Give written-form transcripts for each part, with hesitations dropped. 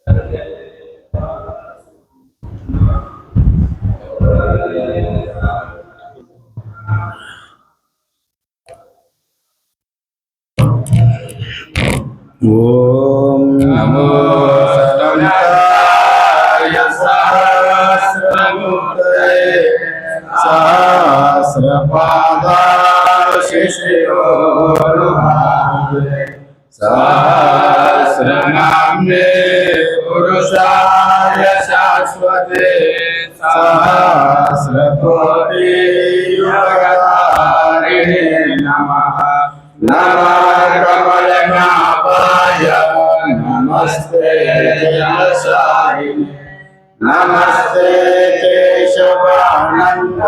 ओम नमो संताय सहस्रमूर्तये सहस्रपादाशिशोरुहाय सहस्रनाम्ने पुरुषाय शाश्वते सहस्रकोटियुगधारिणे नमः। नमः कमलनाभाय नमस्ते जलसायिने नमस्ते केशवानंद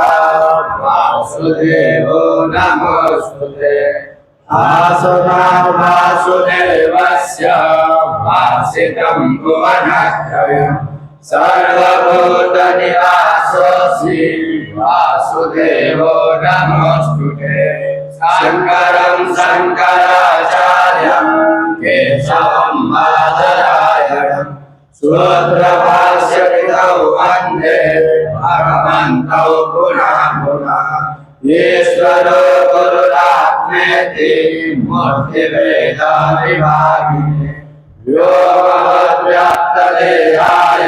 वासुदेव नमोस्तुते। आसना वासुदेवस्य भासितं भुवनत्रयं सर्वभूतनिवासोऽसि वासुदेवो नमोस्तुते। शंकरं शंकराचार्यं केशवं बादरायणं सूत्रभाष्यकृतौ वन्दे भगवन्तौ पुनः पुनः। ईश्वरो गुरुरात्मेति मूर्तिभेदविभागिने व्योमवद्व्याप्तदेहाय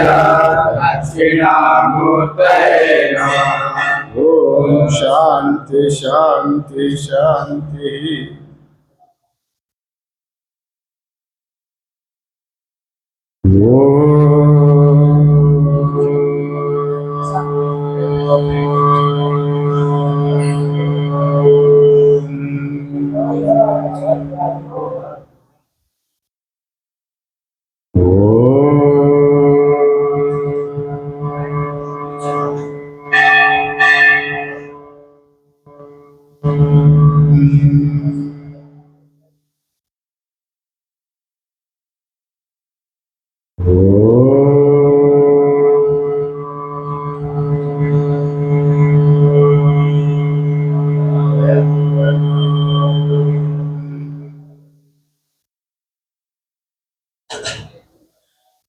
दक्षिणामूर्तये नमः। ओम शांति शांति शांति।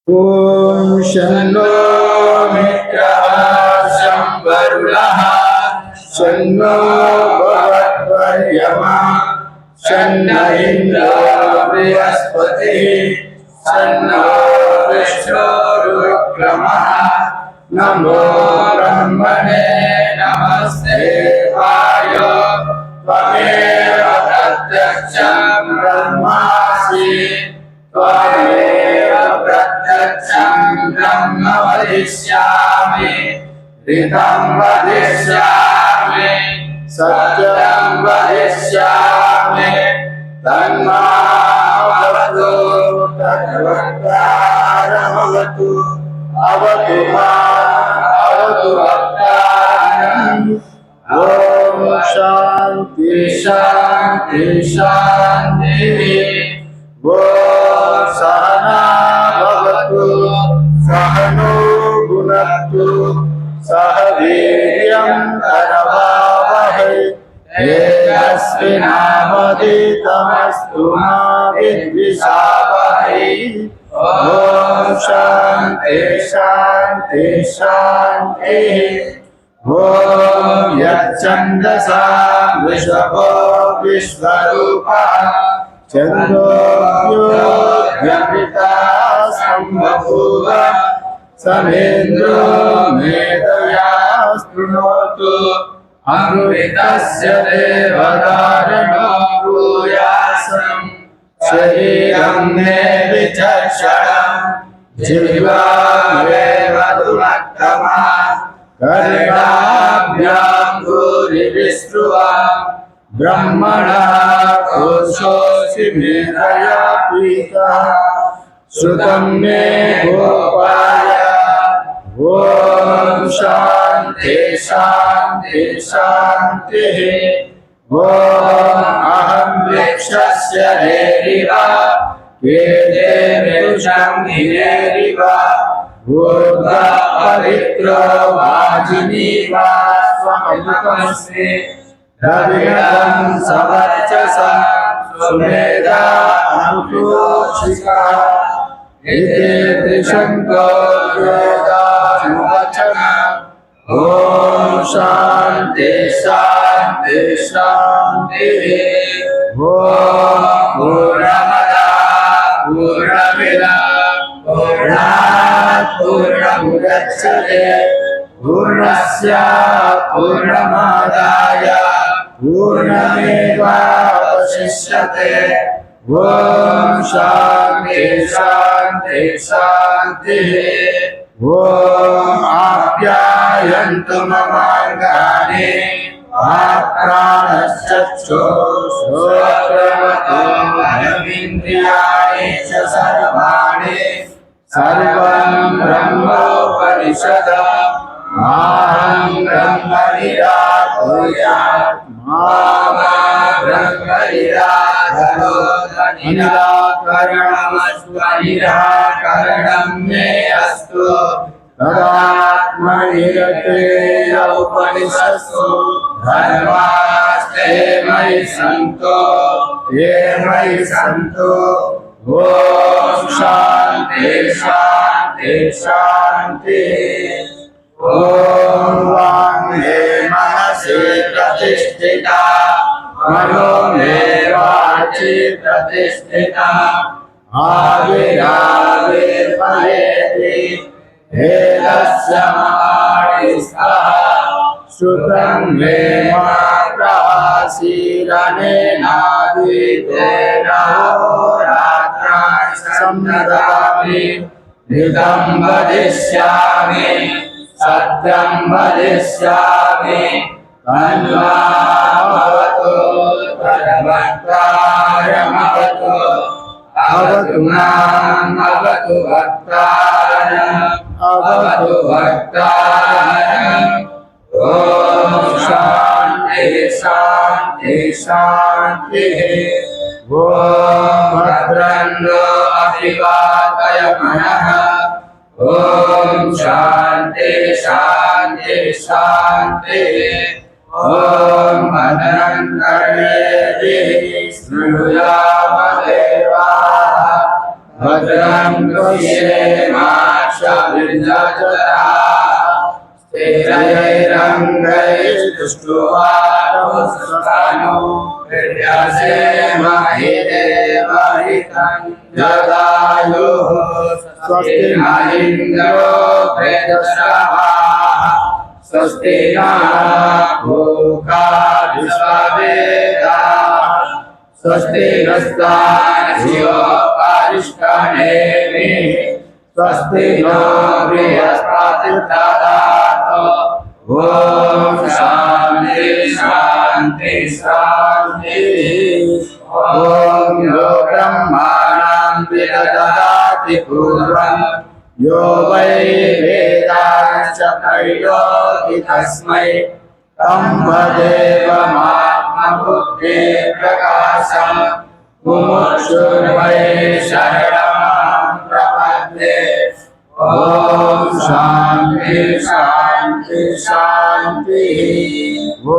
ओम शन्नो मित्रः शं वरुणः शन्नो भवत्वर्यमा शन्न इन्द्रो बृहस्पतिः शन्नो विष्णुरुक्रमः। नमो ब्रह्मणे नमस्ते वायो त्वमेव प्रत्यक्षं ब्रह्मासि त्वमेव प्रत्यक्षं ब्रह्म वदिष्यामि ऋतं वदिष्यामि सत्यं वदिष्यामि तन्मामवतु तद्वक्तारमवतु अवतु अवतु भक्तानाम्। ओम शांति शांति शांति। ओम सहना भवतु सहनो भुनक्तु सह वीर्यं करवावहै तेजस्विनावधीतमस्तु मा विद्विषावहै। ओम शांति शांति शांति। ओम यच्छन्दसा विश्वो विश्वरूपः चन्द्रोऽप्योऽभ्यपिता सम्बभूव समेन्द्रो मेधया शृणोतु अमृतस्य देवधारणो भूयासम् शरीरं मे विचक्षणं जिह्वामेव दुमत्तमः कर्णाभ्यां भूरिविश्रुवा ब्रह्मणः कोशोऽसि मेधया पीतः श्रुतं मे गोपाय। ओम शांति शांति शांति। ओम अहं वृक्षस्य रेरिव वेदे वृक्षं गिरेरिव ऊर्ध्वः पवित्रो वाजिनीव स्वमृतमस्मि रविणं सवर्चसा सुमेधा अनुतोषिका इति त्रिशङ्को वेदानुवचन ॐ शान्ति शान्ति शान्तिः ॐ पूर्णमदः पूर्णमिदं पूर्णात् पूर्णमुदच्यते पूर्णस्य पूर्णमादाय पूर्णमेवावशिष्यते ॐ शान्ति शान्ति शान्तिः ॐ आप्यायन्तु ममाङ्गानि प्राणश्चक्षुश्रोत्रमतो मनमिन्द्रियाणि च सर्वाणि सर्वं ब्रह्मोपनिषदम् मां ब्रह्म निराकुर्यात् मा ब्रह्म निराकरोत् निराकरणमस्तु निराकरणं मे अस्तु तदात्मनिरते उपनिषत्सु धर्मास्ते मयि सन्तो ये मयि सन्तो ॐ शान्ति शान्ति शान्तिः ॐ वाङ्गे मनसि प्रतिष्ठिता मनो मे वाचि प्रतिष्ठिता आविराविर्भवेति भेदस्य महाडिस्तः श्रुतं मे मा प्रसीदनेनादितेन होरात्राणि संददामि नितं वदिष्यामि सत्यं वदिष्यामि तन्मामवतु तद्वक्तारमवतु अवतु माम् अवतु वक्तारम् अवतु वक्तारम् ॐ शान्ति शान्ति शान्तिः ॐ भद्रं नो अभिवादयमनः ॐ शान्ति शान्ति शान्तिः ॐ भद्रं कर्णेभिः शृणुयामदेवाः भद्रं पश्येमाक्षभिर्यजत्राः स्थिरैरङ्गैस्तुष्टुवारोऽस्तनो हृदयसेमहि देवहितं जगायुः स्वस्ति न इन्द्रो वेदश्रवाः स्वस्ति नः पूषा विश्ववेदाः स्वस्ति नस्तार्क्ष्यो अरिष्टनेमिः स्वस्ति नो बृहस्पतिर्दधातु ॐ शान्ति शान्ति शान्तिः ॐ यो ब्रह्माणां विदधाति पूर्वं यो वै वेदांश्च प्रयोति तस्मै तं वदेवमात्मबुद्धे प्रकाशम् मुमुक्षुर्वै शरणं प्रपद्ये ॐ शान्ति शान्ति शान्तिः ॐ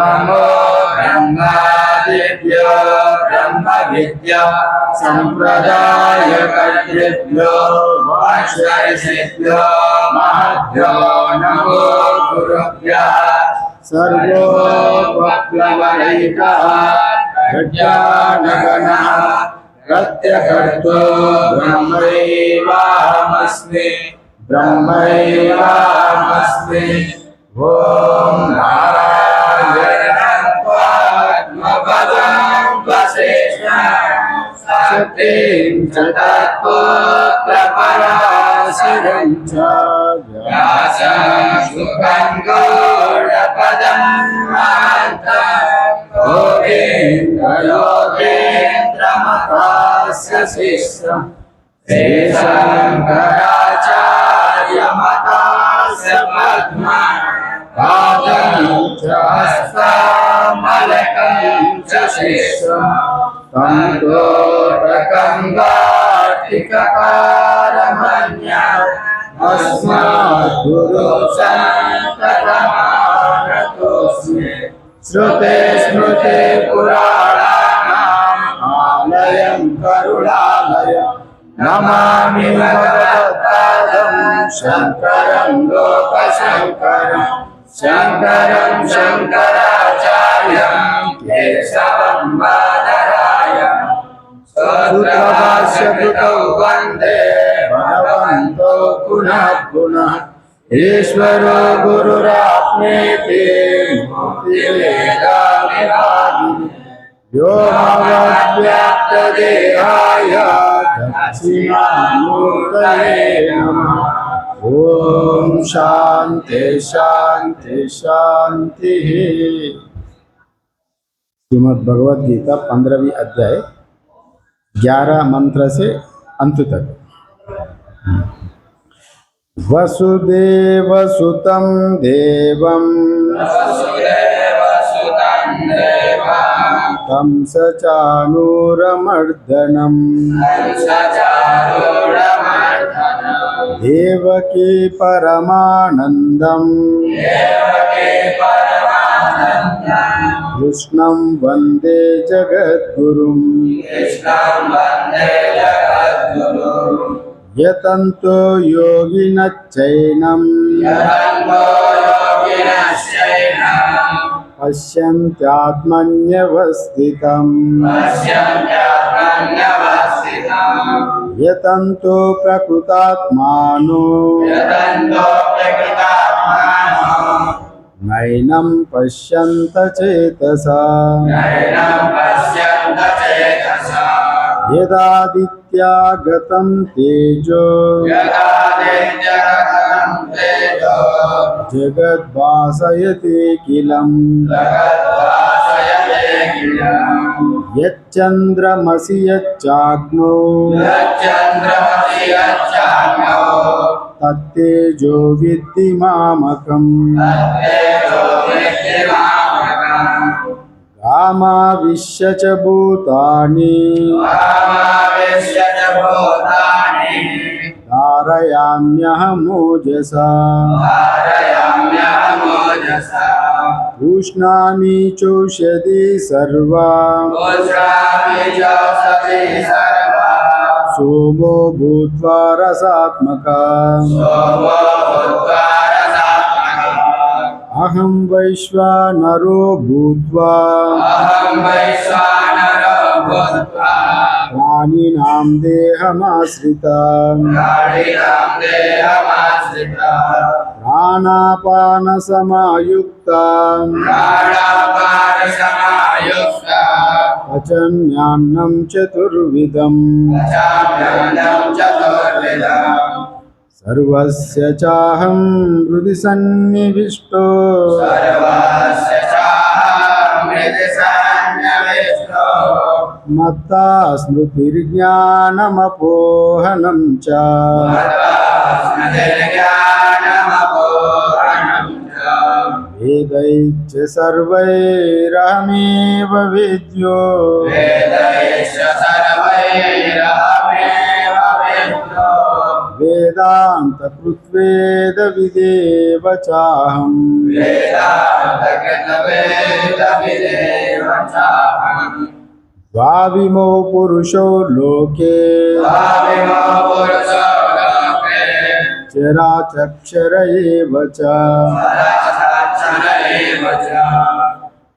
नमो ब्रह्मादिभ्यो ब्रह्मविद्या सम्प्रदायकर्तृभ्यो वाञ्छितेभ्यो महद्भ्यो नमो गुरुभ्यः सर्वोपप्लवरहितः प्रज्ञानगणः प्रत्यगर्तो ब्रह्मैवाहमस्मि ब्रह्मैवाहमस्मि ॐ नारायणं पद्मपदं वसिष्ठं शक्तिं च तत्पुत्रपराशरं च व्यासं शुकं गौडपदं महान्तं योगेन्द्रमतास्य शिष्यम् शङ्कराचार्यमतास्य पद्मं पादं च हस्तमलकं च शिष्यम् तं तोटकं वार्तिककारमन्यम् अस्मद्गुरुसन्ततमानतोऽस्मि श्रुते स्मृते पुराणानाम् आलयं करुणालयम् नमामि भगवत्पादं शङ्करं लोकशङ्करं शङ्करं शङ्कराचार्यं केशवं बादरायणं सूत्रभाष्यकृतौ वन्दे भगवन्तौ पुनः पुनः ईश्वरो गुरुरात्मेति मूर्तिभेदविभागिने व्योमवद्व्याप्तदेहाय दक्षिणामूर्तये नमः। ओम शांति शांति शांति। श्रीमद् भगवद गीता 15वीं अध्याय 11 मंत्र से अंत तक। वसुदेवसुतं देवं कंसचाणूरमर्दनं देवकी परमानन्दं कृष्णं वन्दे जगद्गुरुं यतन्तो योगिनश्चैनं पश्यन्त्यात्मन्यवस्थितं यतन्तो प्रकृतात्मानो नैनं पश्यन्त चेतसा यदादित्या गतं तेजो जगद्भासयतेऽखिलम् यच्चन्द्रमसि यच्चाग्नौ तत्तेजो विद्धि मामकम् गामाविश्य च भूतानि धारयाम्यहमोजसा उष्णामि चौषधी सर्वा सोमो भूत्वा रसात्मका अहं वैश्वानरो भूत्वा प्राणिनां देहमाश्रिता प्राणापानसमायुक्ता पचन्यान्नं चतुर्विधम् सर्वस्य चाहं हृदि सन्निविष्टो मत्ता स्मृतिर्ज्ञानमपोहनं च वेदैश्च सर्वैरहमेव वेद्यो वेदान्तकृत्वेदविदेव चाहम् द्वाविमो पुरुषो लोके चराचक्षर एव च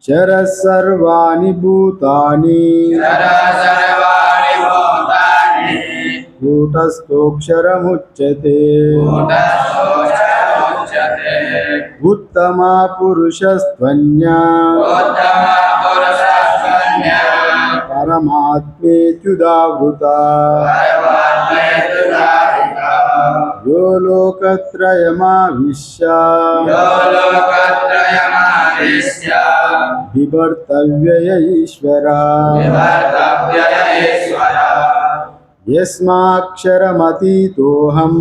चरः सर्वाणि भूतानि कूटस्थोऽक्षरमुच्यते उत्तमा पुरुषस्त्वन्या परमात्मेत्युदावृता यो लोकत्रयमाविश्य विवर्तव्य ईश्वरा यस्माक्षरमतीतोऽहम्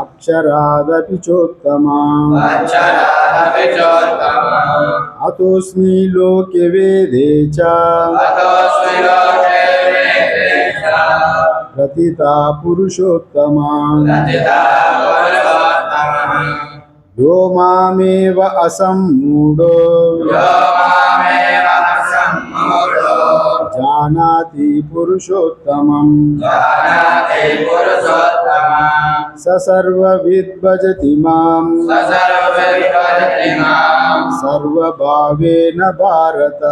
अक्षरादपि चोत्तमा अतोऽस्मि लोके वेदे च प्रतिता पुरुषोत्तमा यो मामेव असम्मूढो जानाति पुरुषोत्तमम् जानाति पुरुषोत्तमम् स सर्वविद् भजति माम् सर्वविद्भजति माम् सर्वभावेन भारत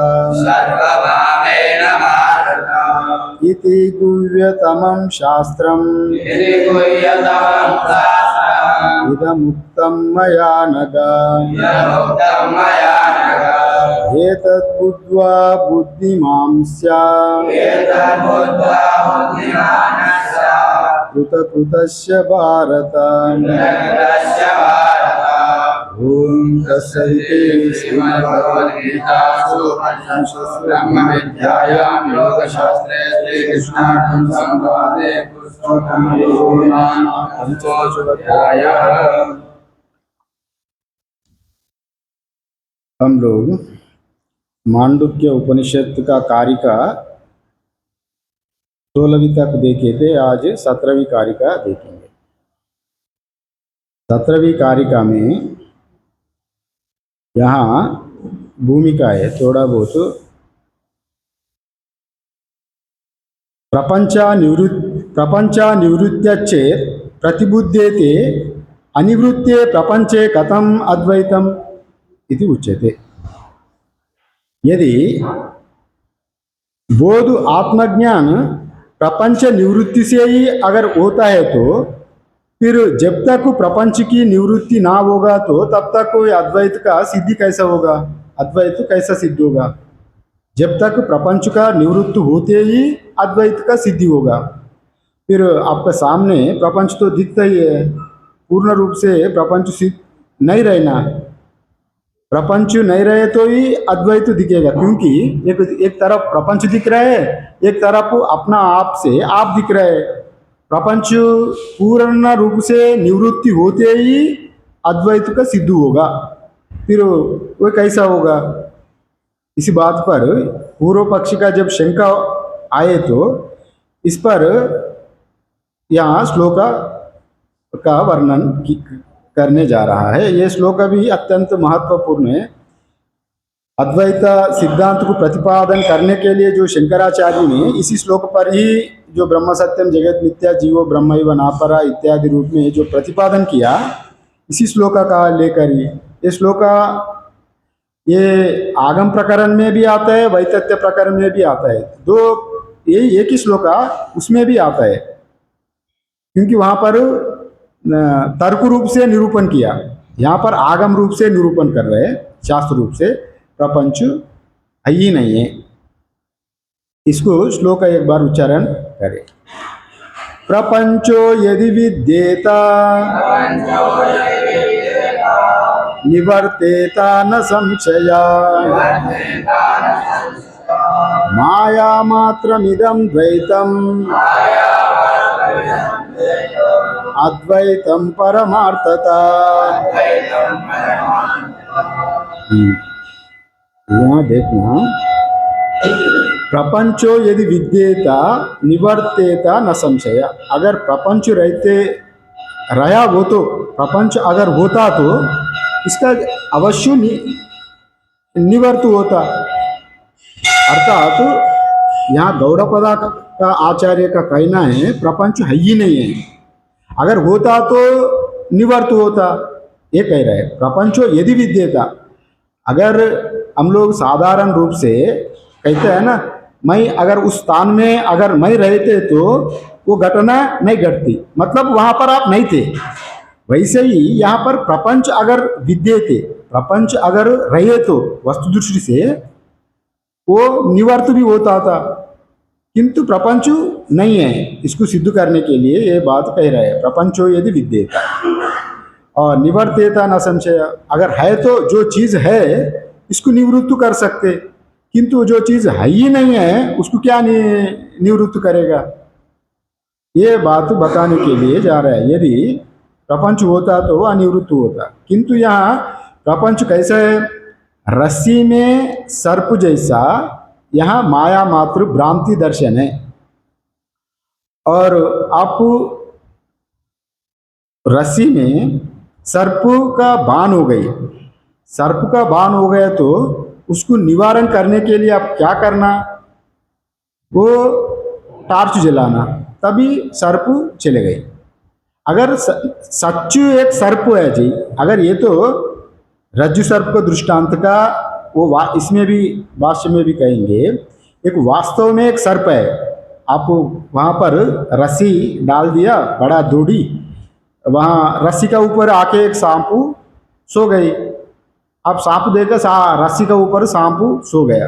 सर्वभावेन भारत इति गुह्यतमं शास्त्रम् इति गुह्यतमं शास्त्रम् इदमुक्तं मया नघ इदमुक्तं मया नघ एतद्बुद्ध्वा बुद्धिमां स्यात् एतद्बुद्ध्वा बुद्धिमानस्य कृतकृतस्य भारत कृतकृतस्य भारत ॐ तत्सदिति श्रीमद्भगवद्गीतासु उपनिषत्सु ब्रह्मविद्यायां योगशास्त्रे श्रीकृष्णार्जुन संवादे पुरुषोत्तमयोगानां हम लोग मांडुक्य उपनिषद का कारिका 16वीं तक देखे थे। आज 17वीं कारिका देखेंगे। 17वीं कारिका में यहाँ भूमिका है थोड़ा बहुत। प्रपंचा निवृत्त्यचेत् प्रतिबुद्धेते अनिवृत्ते प्रपंचे कथम अद्वैतम इति उच्यते। यदि बोध आत्मज्ञान प्रपंच निवृत्ति से ही अगर होता है तो फिर जब तक प्रपंच की निवृत्ति ना होगा तो तब तक कोई अद्वैत का सिद्धि कैसा होगा? अद्वैत कैसा सिद्ध होगा? जब तक प्रपंच का निवृत्त होते ही अद्वैत का सिद्धि होगा। फिर आपके सामने प्रपंच तो दिखता ही है, पूर्ण रूप से प्रपंच सिद्ध नहीं रहना। प्रपंच नहीं रहे तो ही अद्वैत दिखेगा, क्योंकि एक तरफ प्रपंच दिख रहा है, एक तरफ अपना आप से आप दिख रहा है। प्रपंच पूर्ण रूप से निवृत्ति होते ही अद्वैत का सिद्ध होगा। फिर वो कैसा होगा? इसी बात पर पूर्व पक्षी का जब शंका आए तो इस पर यहाँ श्लोक का वर्णन करने जा रहा है। ये श्लोक भी अत्यंत महत्वपूर्ण है। अद्वैत सिद्धांत को प्रतिपादन करने के लिए जो शंकराचार्य ने इसी श्लोक पर ही जो ब्रह्म सत्यम जगत मिथ्या जीवो ब्रह्मैव नापरा इत्यादि रूप में जो प्रतिपादन किया, इसी श्लोक का लेकर ही ये श्लोक ये आगम प्रकरण में भी आता है, वैतथ्य प्रकरण में भी आता है। दो ये एक ही श्लोक उसमें भी आता है, क्योंकि वहाँ पर तर्क रूप से निरूपण किया, यहाँ पर आगम रूप से निरूपण कर रहे हैं। शास्त्र रूप से प्रपंच है ही नहीं है। इसको श्लोक का एक बार उच्चारण करें। प्रपंचो यदि विद्येता निवर्तेता न संशया माया मात्रमिदं द्वैतम् अद्वैतम परमार्थता। यहाँ देखना, प्रपंचो यदि विद्येता निवर्तेता न संशय। अगर प्रपंच रहते रहा वो तो प्रपंच अगर होता तो इसका अवश्य निवर्त होता। अर्थात यहाँ गौड़पदा का आचार्य का कहना है प्रपंच है ही नहीं है। अगर होता तो निवर्त होता, ये कह रहे हैं। प्रपंचो यदि विद्येता, अगर हम लोग साधारण रूप से कहते हैं ना, मैं अगर उस स्थान में अगर मैं रहते तो वो घटना नहीं घटती, मतलब वहाँ पर आप नहीं थे। वैसे ही यहाँ पर प्रपंच अगर विद्येते, प्रपंच अगर रहे तो वस्तु दृष्टि से वो निवर्त भी होता था, किंतु प्रपंच नहीं है। इसको सिद्ध करने के लिए ये बात कह रहे हैं, प्रपंचो यदि विद्येता और निवर्तेता न संशय। अगर है तो जो चीज़ है इसको निवृत्त कर सकते, किंतु जो चीज़ है ही नहीं है उसको क्या निवृत्त करेगा? ये बात बताने के लिए जा रहा है। यदि प्रपंच होता तो अनिवृत्त होता, किंतु यहाँ प्रपंच कैसा है? रस्सी में सर्प जैसा यहाँ माया मात्र भ्रांति दर्शन है। और आप रस्सी में सर्प का बाण हो गई, सर्प का बाण हो गया तो उसको निवारण करने के लिए आप क्या करना? वो टार्च जलाना, तभी सर्प चले गए। अगर सच्चू एक सर्प है जी, अगर ये तो रज्जु सर्प को दृष्टांत का वो इसमें भी भाष्य में भी कहेंगे, एक वास्तव में एक सर्प है, आप वहाँ पर रस्सी डाल दिया, बड़ा दूड़ी, वहाँ रस्सी का ऊपर आके एक सांप सो गई, आप सांप देखकर रस्सी का ऊपर सांप सो गया।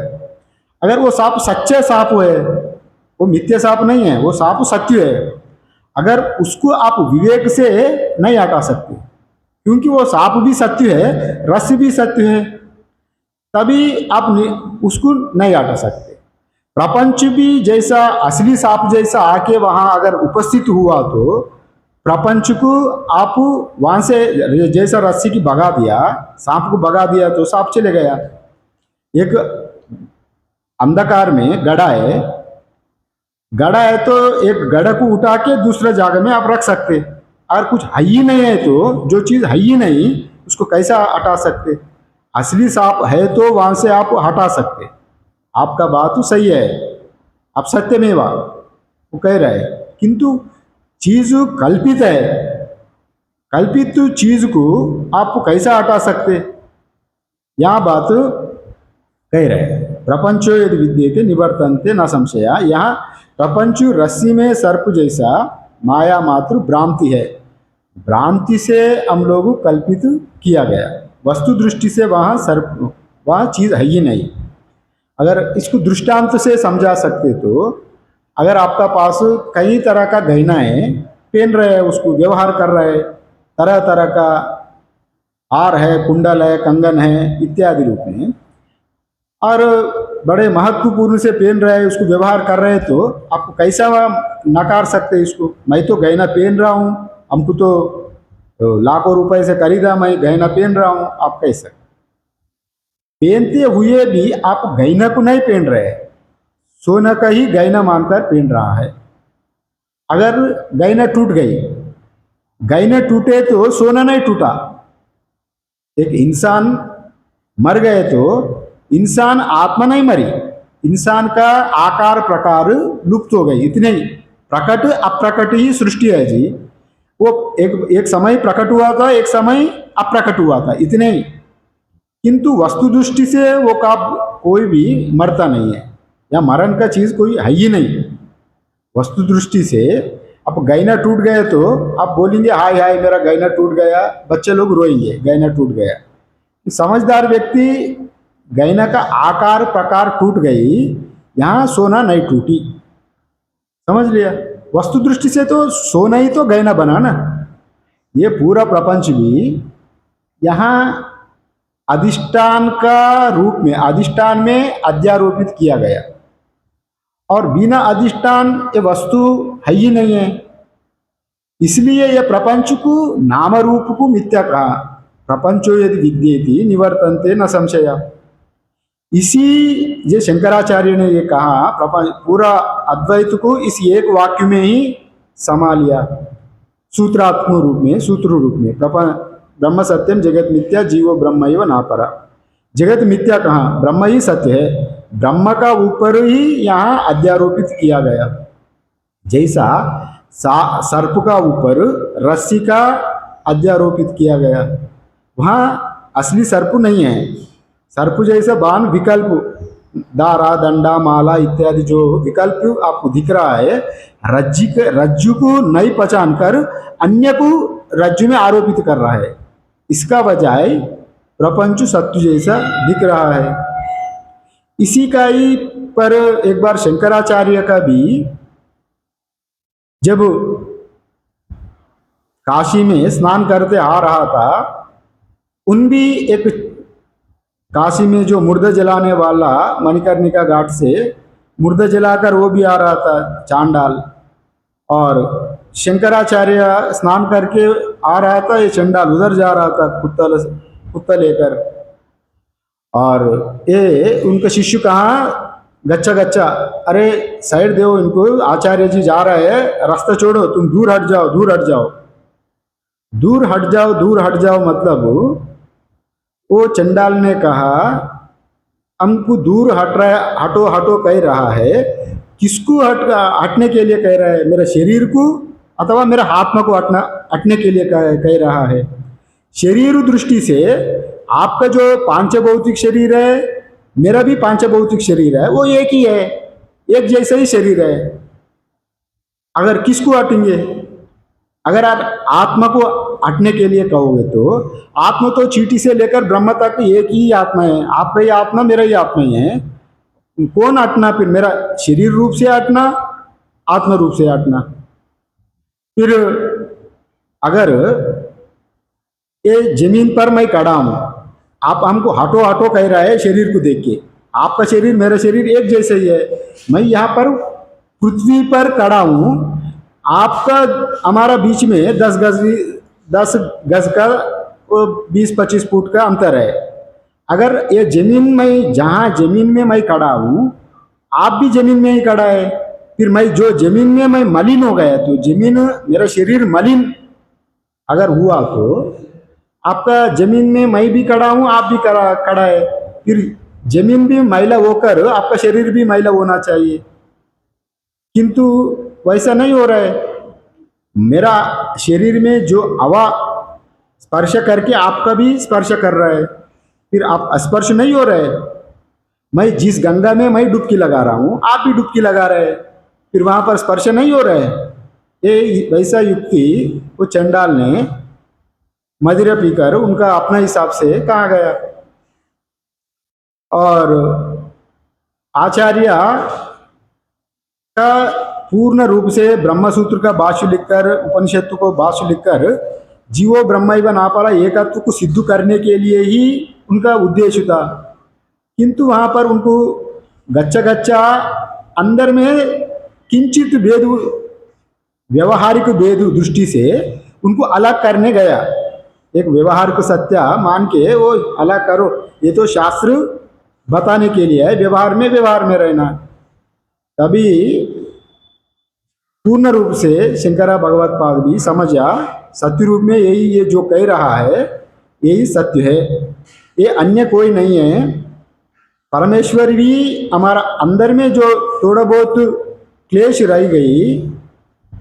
अगर वो सांप सच्चा सांप है, वो मिथ्या सांप नहीं है, वो सांप सत्य है, अगर उसको आप विवेक से नहीं हटा सकते, क्योंकि वो सांप भी सत्य है, रस्सी भी सत्य है, तभी आप उसको नहीं हटा सकते। प्रपंच भी जैसा असली सांप जैसा आके वहां अगर उपस्थित हुआ तो प्रपंच को आप वहां से जैसा रस्सी की भगा दिया, सांप को भगा दिया तो सांप चले गया। एक अंधकार में गड़ा है तो एक गड़ा को उठा के दूसरे जगह में आप रख सकते, अगर कुछ है ही नहीं है तो जो चीज है ही नहीं उसको कैसा हटा सकते। असली सांप है तो वहां से आप हटा सकते, आपका बात तो सही है, आप सत्यमेवा वो कह रहे हैं, किंतु चीज कल्पित है, कल्पित चीज को आप कैसा हटा सकते, यहाँ बात कह रहे हैं। प्रपंचो यदि विद्यते निवर्तन्ते न संशया, यहाँ प्रपंच रस्सी में सर्प जैसा माया मात्र भ्रांति है, भ्रांति से हम लोग कल्पित किया गया, वस्तु दृष्टि से वहाँ सर्प वहाँ चीज है ही नहीं। अगर इसको दृष्टांत से समझा सकते तो अगर आपका पास कई तरह का गहना है, पहन रहे हैं, उसको व्यवहार कर रहे हैं, तरह तरह का हार है, कुंडल है, कंगन है इत्यादि रूप में, और बड़े महत्वपूर्ण से पहन रहे हैं, उसको व्यवहार कर रहे हैं, तो आपको कैसा नकार सकते हैं इसको, मैं तो गहना पहन रहा हूँ, हमको तो लाखों रुपए से खरीदा, मैं गहना पहन रहा हूँ, आप कह सकते। पहनते हुए भी आप गहना को नहीं पहन रहे, सोना का ही गहना मानकर पहन रहा है। अगर गहना टूट गई, गहना टूटे तो सोना नहीं टूटा, एक इंसान मर गए तो इंसान आत्मा नहीं मरी, इंसान का आकार प्रकार लुप्त हो गई, इतने ही। प्रकट अप्रकट ही सृष्टि है जी, वो एक समय प्रकट हुआ था, एक समय अप्रकट हुआ था, इतने ही। किंतु वस्तु दृष्टि से वो का कोई भी मरता नहीं है, या मरण का चीज कोई है ही नहीं। वस्तु दृष्टि से अब गहना टूट गए तो आप बोलेंगे हाय हाय मेरा गहना टूट गया, बच्चे लोग रोएंगे गहना टूट गया। समझदार व्यक्ति गहना का आकार प्रकार टूट गई, यहाँ सोना नहीं टूटी, समझ लिया। वस्तु दृष्टि से तो सोना ही तो गहना बना ना। ये पूरा प्रपंच भी यहाँ अधिष्ठान का रूप में, अधिष्ठान में अध्यारोपित किया गया, और बिना अधिष्ठान ये वस्तु है ही नहीं है, इसलिए यह प्रपंच को नाम रूप को मिथ्या कहा। प्रपंचो यदि विद्येति निवर्तन्ते न संशय, इसी ये शंकराचार्य ने ये कहा, प्रपंच पूरा अद्वैत को इस एक वाक्य में ही समा लिया, सूत्रात्मक रूप में, सूत्र रूप में। ब्रह्म सत्यम जगत मिथ्या जीवो ब्रह्मैव नापरा, जगत मिथ्या कहाँ, ब्रह्म ही सत्य है, ब्रह्म का ऊपर ही यहाँ अध्यारोपित किया गया। जैसा सर्प का ऊपर रस्सी का अध्यारोपित किया गया, वहाँ असली सर्प नहीं है। सर्प जैसा बाण विकल्प, दारा दंडा माला इत्यादि जो विकल्प आपको दिख रहा है, रज्जु को नहीं पहचान कर अन्य को रज्जु में आरोपित कर रहा है, इसका बजाय प्रपंच सत्य जैसा दिख रहा है। इसी का ही पर एक बार शंकराचार्य का भी, जब काशी में स्नान करते आ रहा था, उन भी एक काशी में जो मुर्दा जलाने वाला मणिकर्णिका घाट से मुर्दा जलाकर वो भी आ रहा था चांडाल, और शंकराचार्य स्नान करके आ रहा था, ये चंडाल उधर जा रहा था कुत्ता लेकर, और ये उनका शिष्य कहा गच्चा गच्चा, अरे साइड दो इनको, आचार्य जी जा रहे हैं, रास्ता छोड़ो, तुम दूर हट जाओ, दूर हट जाओ, दूर हट जाओ, दूर हट जाओ। मतलब वो चंडाल ने कहा हमको दूर हट रहा है, हटो हटो कह रहा है, किसको हटने के लिए कह रहा है, मेरे शरीर को अथवा मेरे आत्मा को हटने के लिए कह रहा है। शरीर दृष्टि से आपका जो पांचभौतिक शरीर है, मेरा भी पांचभौतिक शरीर है, वो एक ही है, एक जैसा ही शरीर है। अगर किसको हटेंगे, अगर आप आत्मा को हटने के लिए कहोगे तो आत्मा तो चींटी से लेकर ब्रह्म तक एक ही आत्मा है, आपका ही आत्मा मेरा ही आत्मा ही है। कौन हटना फिर, मेरा शरीर रूप से हटना, आत्मा रूप से हटना। फिर अगर ये जमीन पर मैं खड़ा हूं, आप हमको हटो हटो कह रहा है शरीर को देख के, आपका शरीर मेरा शरीर एक जैसे ही है। मैं यहाँ पर पृथ्वी पर खड़ा हूं, आपका हमारा बीच में 10 गज का 20-25 फुट का अंतर है। अगर ये जमीन में, जहाँ जमीन में मैं खड़ा हूँ, आप भी जमीन में ही खड़ा है, फिर मैं जो जमीन में मैं मलिन हो गया, तो जमीन, मेरा शरीर मलिन अगर हुआ तो आपका जमीन में मैं भी खड़ा हूँ, आप भी खड़ा है, फिर जमीन भी मैला होकर आपका शरीर भी मैला होना चाहिए, किंतु वैसा नहीं हो रहा है। मेरा शरीर में जो हवा स्पर्श करके आपका भी स्पर्श कर रहा है, फिर आप स्पर्श नहीं हो रहे। मैं जिस गंगा में मैं डुबकी लगा रहा हूँ, आप भी डुबकी लगा रहे हैं, फिर वहां पर स्पर्श नहीं हो रहा है। ये वैसा युक्ति वो चंडाल ने मदिरा पीकर उनका अपना हिसाब से कहा गया। और आचार्य का पूर्ण रूप से ब्रह्मसूत्र का भाष्य लिखकर, उपनिषद को भाष्य लिखकर जीवो ब्रह्मैव नापरा एकत्व को सिद्ध करने के लिए ही उनका उद्देश्य था, किंतु वहां पर उनको गच्चा अंदर में किंचित भेद, व्यवहारिक भेद दृष्टि से उनको अलग करने गया। एक व्यवहारिक सत्य मान के वो अलग करो, ये तो शास्त्र बताने के लिए है, व्यवहार में रहना। तभी पूर्ण रूप से शंकरा भगवत पाद भी समझा, सत्य रूप में यही, ये जो कह रहा है यही सत्य है, ये अन्य कोई नहीं है। परमेश्वर भी हमारा अंदर में जो थोड़ा बहुत क्लेश रह गई,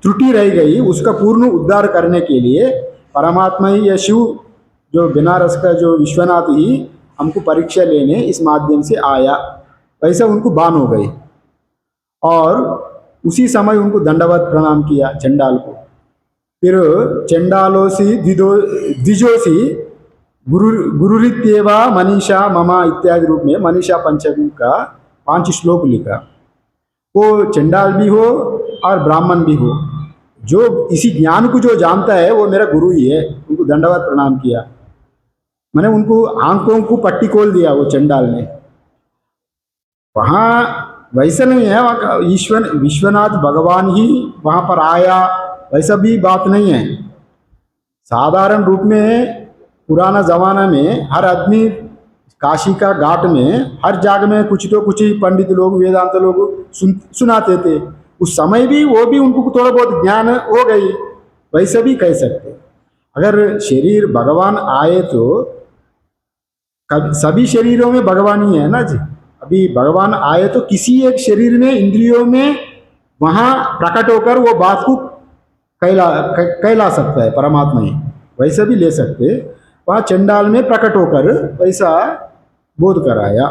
त्रुटि रह गई, उसका पूर्ण उद्धार करने के लिए परमात्मा ही या शिव जो बनारस का जो विश्वनाथ ही हमको परीक्षा लेने इस माध्यम से आया, वैसा उनको बान हो गई। और उसी समय उनको दंडवत प्रणाम किया चंडाल को। फिर चंडालोसी द्विजोसी गुरुरित्येवा मनीषा ममा इत्यादि रूप में मनीषा पंचमी का 5 श्लोक लिखा। वो चंडाल भी हो और ब्राह्मण भी हो, जो इसी ज्ञान को जो जानता है वो मेरा गुरु ही है, उनको दंडवत प्रणाम किया। मैंने उनको आंखों को पट्टी खोल दिया वो चंडाल ने। वहाँ वैसा नहीं है, वहाँ विश्वनाथ भगवान ही वहाँ पर आया, वैसा भी बात नहीं है। साधारण रूप में पुराना जमाना में हर आदमी काशी का घाट में हर जगह में कुछ तो कुछ ही पंडित लोग, वेदांत लोग सुनाते थे। उस समय भी वो भी उनको थोड़ा बहुत ज्ञान हो गई, वैसे भी कह सकते। अगर शरीर भगवान आए तो सभी शरीरों में भगवान ही है ना जी। अभी भगवान आए तो किसी एक शरीर में, इंद्रियों में वहाँ प्रकट होकर वो बात को कहला सकता है परमात्मा ही, वैसे भी ले सकते। वहाँ चंडाल में प्रकट होकर वैसा बोध कराया।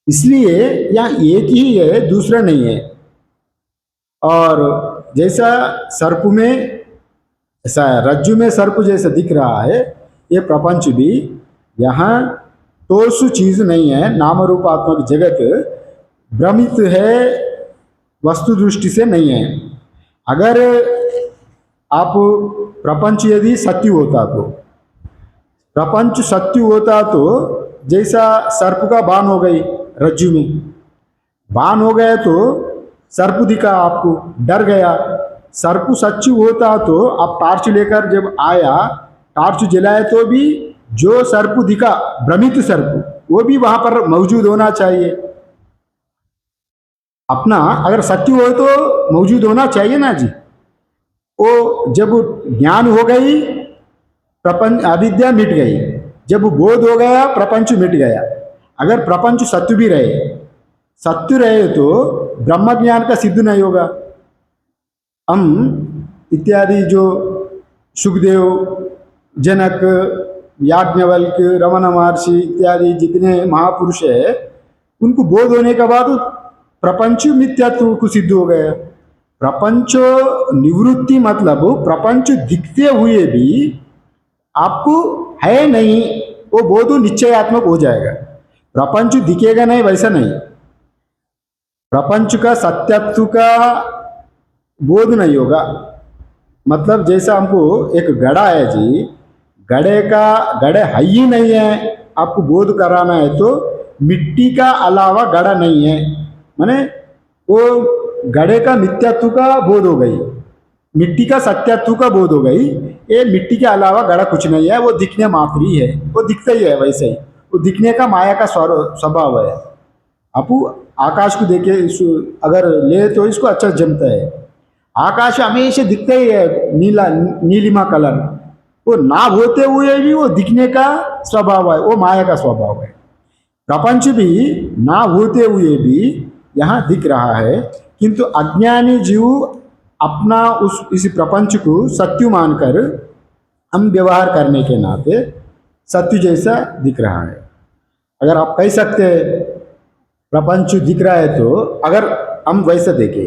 इसलिए यहाँ एक ही है, दूसरा नहीं है। और जैसा सर्प में, ऐसा रज्जु में सर्प जैसा दिख रहा है, ये प्रपंच भी यहाँ तोसु चीज नहीं है। नाम रूपात्मक जगत भ्रमित है, वस्तु दृष्टि से नहीं है। अगर आप प्रपंच यदि सत्य होता तो, प्रपंच सत्य होता तो जैसा सर्प का बाण हो गई, रज्जु में बाण हो गया तो सर्प दिखा, आपको डर गया। सर्प सच्ची होता तो आप टार्च लेकर जब आया, टार्च जलाए तो भी जो सर्प दिखा, भ्रमित सर्प, वो भी वहां पर मौजूद होना चाहिए। अपना अगर सत्य हो तो मौजूद होना चाहिए ना जी। वो जब ज्ञान हो गई, प्रपंच अविद्या मिट गई, जब बोध हो गया प्रपंच मिट गया। अगर प्रपंच सत्य भी रहे सत्य रहे तो ब्रह्म ज्ञान का सिद्ध नहीं होगा। हम इत्यादि जो सुखदेव, जनक, याज्ञवल्क, रमण महर्षि इत्यादि जितने महापुरुष है, उनको बोध होने के बाद प्रपंच मिथ्यात्व को सिद्ध हो गया। प्रपंच निवृत्ति मतलब प्रपंच दिखते हुए भी आपको है नहीं, वो बोध निश्चयात्मक हो जाएगा। प्रपंच दिखेगा नहीं वैसा नहीं, प्रपंच का सत्यत्व का बोध नहीं होगा। मतलब जैसा हमको एक घड़ा है जी, घड़े है ही नहीं है, आपको बोध कराना है तो मिट्टी का अलावा घड़ा नहीं है, माने वो घड़े का मिथ्यात्व का बोध हो गई, मिट्टी का सत्यात्व का बोध हो गई। ये मिट्टी के अलावा घड़ा कुछ नहीं है, वो दिखने मात्र ही है, वो दिखता ही है वैसे ही, वो दिखने का माया का स्वभाव है। आप आकाश को देखे अगर ले तो इसको अच्छा जमता है, आकाश हमेशा दिखता ही है नीला, नीलिमा कलर, वो ना होते हुए भी वो दिखने का स्वभाव है, वो माया का स्वभाव है। प्रपंच भी ना होते हुए भी यहाँ दिख रहा है, किंतु अज्ञानी जीव अपना इस प्रपंच को सत्य मानकर हम व्यवहार करने के नाते सत्य जैसा दिख रहा है। अगर आप कह सकते हैं प्रपंच दिख रहा है, तो अगर हम वैसे देखें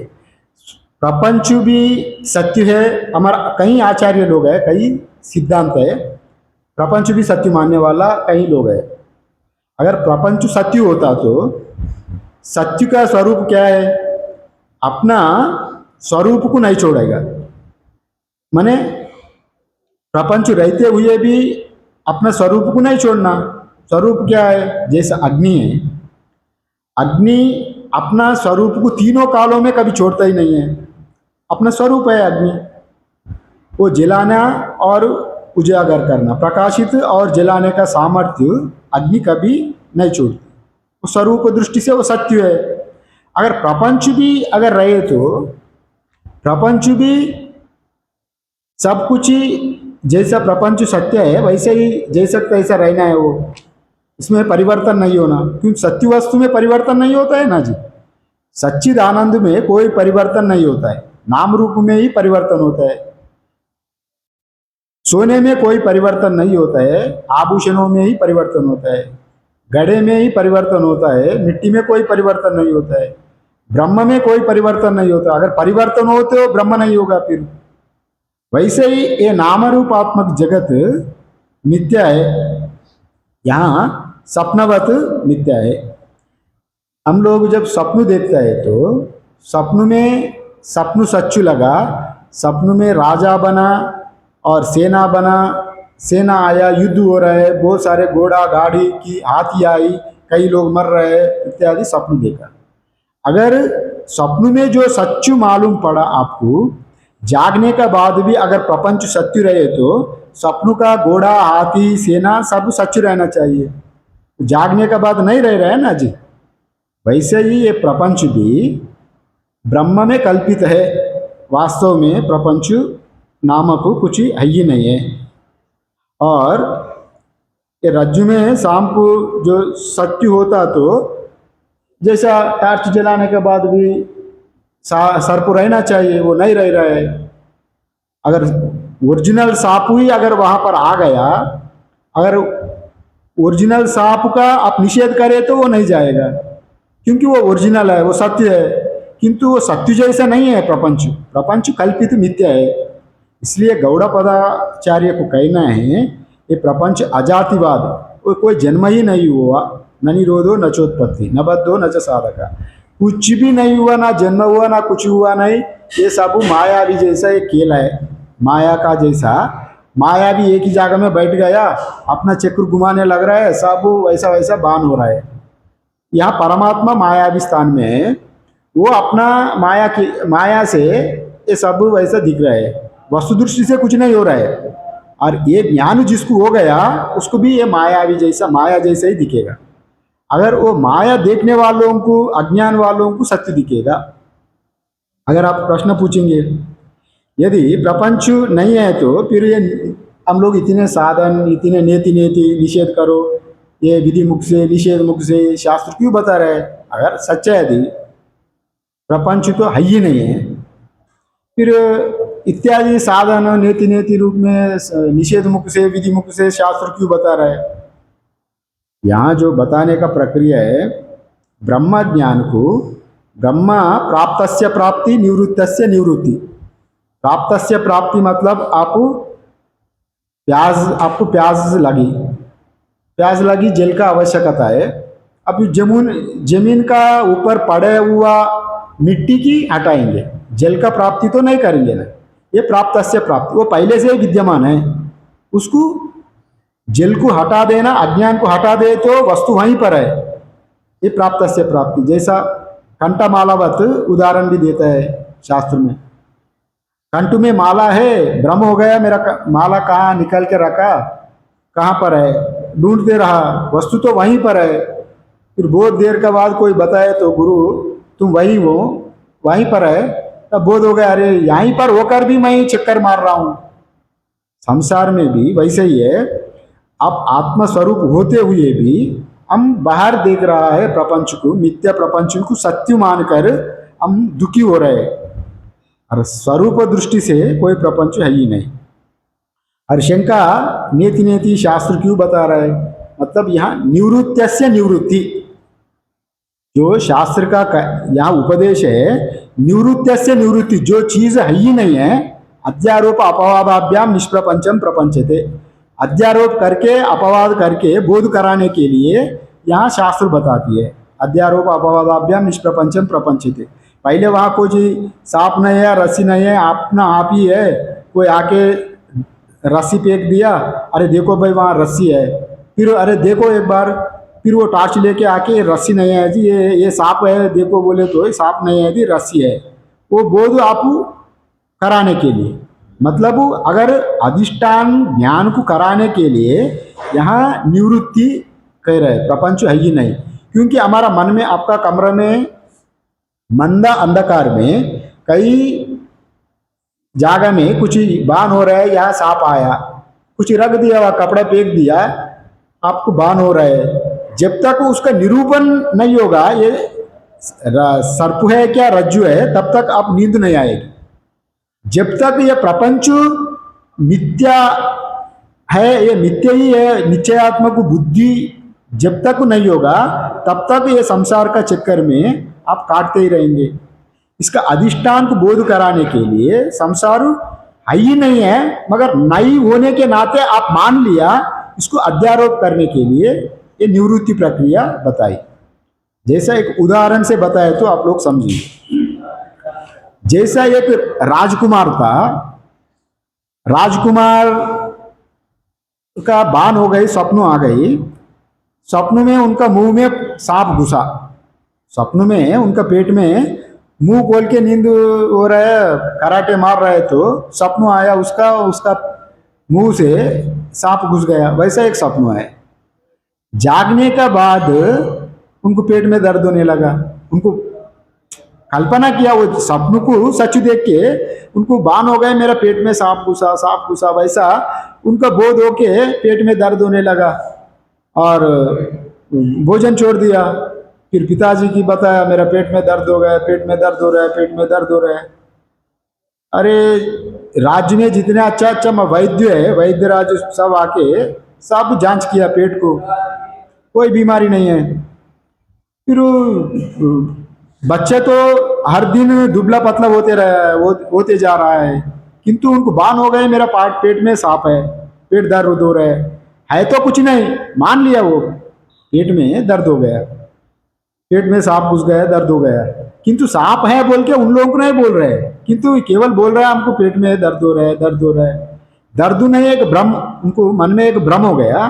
प्रपंच भी सत्य है, हमारा कई आचार्य लोग हैं, कई सिद्धांत है, प्रपंच भी सत्य मानने वाला कई लोग हैं। अगर प्रपंच सत्य होता तो सत्य का स्वरूप क्या है, अपना स्वरूप को नहीं छोड़ेगा। माने प्रपंच रहते हुए भी अपना स्वरूप को नहीं छोड़ना। स्वरूप क्या है, जैसे अग्नि है, अग्नि अपना स्वरूप को तीनों कालों में कभी छोड़ता ही नहीं है, अपना स्वरूप है अग्नि, वो जलाना और उजागर करना, प्रकाशित और जलाने का सामर्थ्य अग्नि कभी नहीं छोड़ती, वो स्वरूप दृष्टि से वो सत्य है। अगर प्रपंच भी अगर रहे तो प्रपंच भी सब कुछ ही जैसा प्रपंच सत्य है वैसे ही जैसा तैसा रहना है, वो इसमें परिवर्तन नहीं होना, क्योंकि सत्य वस्तु में परिवर्तन नहीं होता है ना जी। सच्चिद आनंद में कोई परिवर्तन नहीं होता है, नाम रूप में ही परिवर्तन होता है। सोने में कोई परिवर्तन नहीं होता है, आभूषणों में ही परिवर्तन होता है, घड़े में ही परिवर्तन होता है, मिट्टी में कोई परिवर्तन नहीं होता है, ब्रह्म में कोई परिवर्तन नहीं होता। अगर परिवर्तन हो तो ब्रह्म नहीं होगा फिर। वैसे ही ये नाम रूपात्मक जगत मिथ्या है, यहाँ सपनवत मिथ्या है। हम लोग जब सपन देखता है तो सपन में सपन सच्चू लगा, सपन में राजा बना और सेना बना, सेना आया, युद्ध हो रहा है, बहुत सारे घोड़ा गाड़ी की हाथी आई, कई लोग मर रहे हैं इत्यादि सपन देखा। अगर सपन में जो सच्चू मालूम पड़ा आपको, जागने के बाद भी अगर प्रपंच सत्य रहे तो सपनों का घोड़ा हाथी सेना सब सच रहना चाहिए, जागने के बाद नहीं रह रहा है ना जी। वैसे ही ये प्रपंच भी ब्रह्म में कल्पित है, वास्तव में प्रपंच नामक कुछ है ही नहीं है। और ये रज्जु में सांप जो सत्य होता तो जैसा टार्च जलाने के बाद भी सर्प रहना चाहिए, वो नहीं रह रहा है। अगर ओरिजिनल सांप ही अगर वहाँ पर आ गया, अगर ओरिजिनल सांप का आप निषेध करें तो वो नहीं जाएगा, क्योंकि वो ओरिजिनल है, वो सत्य है, किंतु वो सत्य जैसा नहीं है प्रपंच, प्रपंच कल्पित मिथ्या है। इसलिए गौड़पदाचार्य को कहना है ये प्रपंच अजातिवाद, वो कोई जन्म ही नहीं हुआ, न निरोधो न चोत्पत्ति न बद्धो न च साधका, कुछ भी नहीं हुआ, ना जन्म हुआ ना कुछ हुआ नहीं, ये सब माया भी जैसा एक खेल है, माया का जैसा। माया भी एक ही जगह में बैठ गया, अपना चक्र घुमाने लग रहा है, सब वैसा वैसा बान हो रहा है। यहाँ परमात्मा मायावी स्थान में है, वो अपना माया से ये सब वैसा दिख रहा है, वस्तु दृष्टि से कुछ नहीं हो रहा है। और ये ज्ञान जिसको हो गया उसको भी ये मायावी जैसा, माया जैसा ही दिखेगा। अगर वो माया देखने वालों को, अज्ञान वालों को सत्य दिखेगा। अगर आप प्रश्न पूछेंगे यदि प्रपंच नहीं है तो फिर ये हम लोग इतने साधन, इतने नेति नेति निषेध करो, ये विधि मुख से निषेध मुख से शास्त्र क्यों बता रहे हैं? अगर सच्चा यदि प्रपंच तो है ही नहीं है, फिर इत्यादि साधन नेति नेति रूप में निषेध मुख से विधि मुख से शास्त्र क्यों बता रहा है? यहाँ जो बताने का प्रक्रिया है, ब्रह्म ज्ञान को ब्रह्म प्राप्तस्य प्राप्ति निवृत्तस्य निवृत्ति। प्राप्तस्य प्राप्ति मतलब आपको प्यास लगी जल का आवश्यकता है। अब जमीन का ऊपर पड़े हुआ मिट्टी की हटाएंगे, जल का प्राप्ति तो नहीं करेंगे ना। ये प्राप्तस्य प्राप्ति, वो पहले से ही विद्यमान है, उसको जल को हटा देना, अज्ञान को हटा दे तो वस्तु वहीं पर है। ये प्राप्तस्य प्राप्ति। जैसा कंठमालावत उदाहरण भी देता है शास्त्र में। कंठ में माला है, भ्रम हो गया, मेरा माला कहाँ निकल के रखा, कहाँ पर है, ढूंढते रहा, वस्तु तो वहीं पर है। फिर बहुत देर के बाद कोई बताए तो गुरु तुम वही हो, वहीं पर है, तब बोध हो गया, अरे यहीं पर होकर भी मैं चक्कर मार रहा हूँ। संसार में भी वैसे ही है। अब आत्मस्वरूप होते हुए भी हम बाहर देख रहा है प्रपंच को, मिथ्या प्रपंच को सत्य मानकर हम दुखी हो रहे हैं। और स्वरूप दृष्टि से कोई प्रपंच है ही नहीं। और शंका नेति नेति शास्त्र क्यों बता रहा है? मतलब यहाँ निवृत्तस्य निवृत्ति, जो शास्त्र का यहाँ उपदेश है, निवृत्तस्य निवृत्ति, जो चीज है ही नहीं है, अध्यारोप अपवादाभ्याम निष्प्रपंचम प्रपंचते। अध्यारोप करके अपवाद करके बोध कराने के लिए यहाँ शास्त्र बताती है। अध्यारोप अपवादाभ्याम निष्प्रपंचम प्रपंचते। पहले वहाँ कोई सांप नहीं है, रस्सी नहीं है, अपना आप ही है, कोई आके रस्सी फेंक दिया, अरे देखो भाई वहाँ रस्सी है, फिर अरे देखो एक बार, फिर वो टॉर्च लेके आके रस्सी नहीं है जी, ये सांप है, देखो बोले तो ये सांप नहीं है जी, रस्सी है। वो बोध आप कराने के लिए, मतलब अगर अधिष्ठान ज्ञान को कराने के लिए यहाँ निवृत्ति कह रहे, प्रपंच है ही नहीं। क्योंकि हमारा मन में, आपका कमरे में मंदा अंधकार में कई जगह में कुछ बान हो रहा है, यहाँ सांप आया, कुछ रख दिया हुआ कपड़ा फेंक दिया, आपको बान हो रहा है। जब तक उसका निरूपण नहीं होगा ये सर्प है क्या रज्जु है, तब तक आप नींद नहीं आएगी। जब तक ये प्रपंच मिथ्या है, ये मिथ्या ही है, निश्चयात्मक बुद्धि जब तक नहीं होगा तब तक ये संसार का चक्कर में आप काटते ही रहेंगे। इसका अधिष्ठान को बोध कराने के लिए संसार है ही नहीं है, मगर नहीं होने के नाते आप मान लिया, इसको अध्यारोप करने के लिए ये निवृत्ति प्रक्रिया बताई। जैसा एक उदाहरण से बताए तो आप लोग समझिए। जैसा एक राजकुमार था, राजकुमार का बान हो गई, स्वप्न आ गई, स्वप्न में उनका मुंह में सांप घुसा, स्वप्न में उनका पेट में मुंह खोल के नींद हो रहा है, कराटे मार रहे, तो स्वप्न आया उसका मुंह से सांप घुस गया, वैसा एक स्वप्न है। जागने का बाद उनको पेट में दर्द होने लगा, उनको कल्पना किया, वो स्वप्न को सच देख के उनको बान हो गए, मेरा पेट में सांप घुसा, वैसा उनका बोध होके पेट में दर्द होने लगा और भोजन छोड़ दिया। फिर पिताजी की बताया, मेरा पेट में दर्द हो गया, पेट में दर्द हो रहा है, पेट में दर्द हो रहा है। अरे राज्य में जितने अच्छा वैद्य है, वैद्य राज सब आके सब जांच किया पेट को, कोई बीमारी नहीं है। फिर बच्चे तो हर दिन दुबला पतला होते जा रहा है, किंतु उनको बान हो गए, मेरा पेट में सांप है, पेट दर्द हो रहा है तो कुछ नहीं, मान लिया वो पेट में दर्द हो गया, पेट में सांप घुस गया, दर्द हो गया, किंतु सांप है बोल के उन लोगों को नहीं बोल रहे, किंतु केवल बोल रहा है हमको पेट में दर्द हो रहा है, दर्द हो रहा है। दर्द नहीं, एक भ्रम, उनको मन में एक भ्रम हो गया,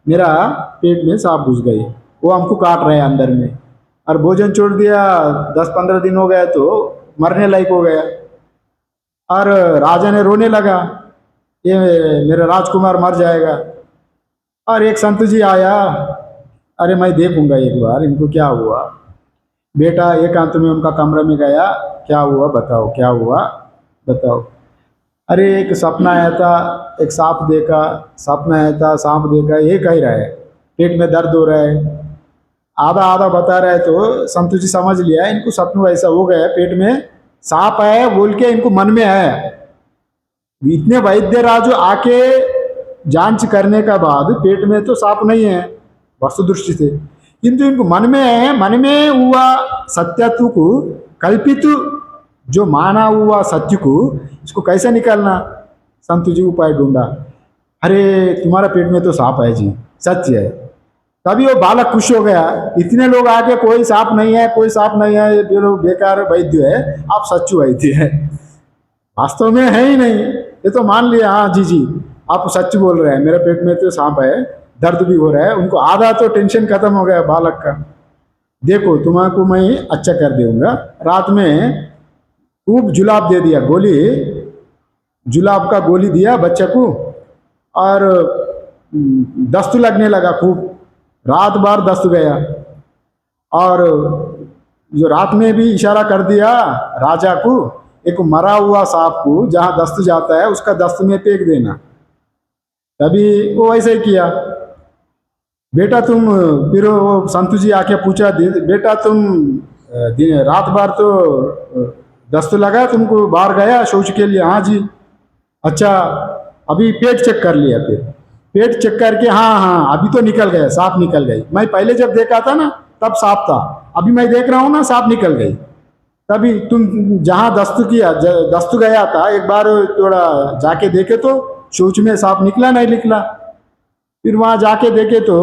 मेरा पेट में सांप घुस गई, वो हमको काट रहे हैं अंदर में। और भोजन छोड़ दिया, 10-15 दिन हो गया तो मरने लायक हो गया। और राजा ने रोने लगा, ये मेरा राजकुमार मर जाएगा। और एक संत जी आया, अरे मैं देखूंगा एक बार इनको क्या हुआ। बेटा एकांत में उनका कमरे में गया, क्या हुआ बताओ, क्या हुआ बताओ। अरे एक सपना आया था, एक सांप देखा, सपना आया था, सांप देखा, ये कह रहा है पेट में दर्द हो रहा है। आधा आधा बता रहे तो संतु जी समझ लिया इनको सपना ऐसा हो गया, पेट में सांप है बोल के इनको मन में है। इतने वैद्य राजू आके जांच करने का बाद पेट में तो सांप नहीं है वस्तु दृष्टि से, किंतु इनको मन में है, मन में हुआ सत्यत्व को कल्पित जो माना हुआ सत्य को इसको कैसे निकालना, संतु जी उपाय ढूंढा। अरे तुम्हारा पेट में तो सांप है जी, सत्य है। तभी वो बालक खुश हो गया, इतने लोग आके कोई सांप नहीं है, कोई सांप नहीं है, ये लोग बेकार वैद्य है, आप सच्चू वैद्य है, वास्तव में है ही नहीं। ये तो मान लिया हाँ जी जी आप सच बोल रहे हैं, मेरे पेट में तो सांप है, दर्द भी हो रहा है। उनको आधा तो टेंशन खत्म हो गया बालक का। देखो तुम्हारा मैं अच्छा कर दूंगा। रात में खूब जुलाब दे दिया, गोली जुलाब का गोली दिया बच्चे को, और दस्त लगने लगा खूब, रात भर दस्त गया। और जो रात में भी इशारा कर दिया राजा को, एक मरा हुआ सांप को जहाँ दस्त जाता है उसका दस्त में फेंक देना। तभी वो ऐसे ही किया। बेटा तुम, फिर वो संतु जी आके पूछा, बेटा तुम रात भर तो दस्त लगा तुमको, बाहर गया शौच के लिए? हाँ जी। अच्छा अभी पेट चेक कर लिया? फिर पेट चेक करके हाँ हाँ अभी तो निकल गया, सांप निकल गई। मैं पहले जब देखा था ना तब सांप था, अभी मैं देख रहा हूँ ना सांप निकल गई। तभी तुम जहाँ दस्त किया, दस्त गया था एक बार थोड़ा जाके देखे तो शौच में सांप निकला नहीं निकला। फिर वहाँ जाके देखे तो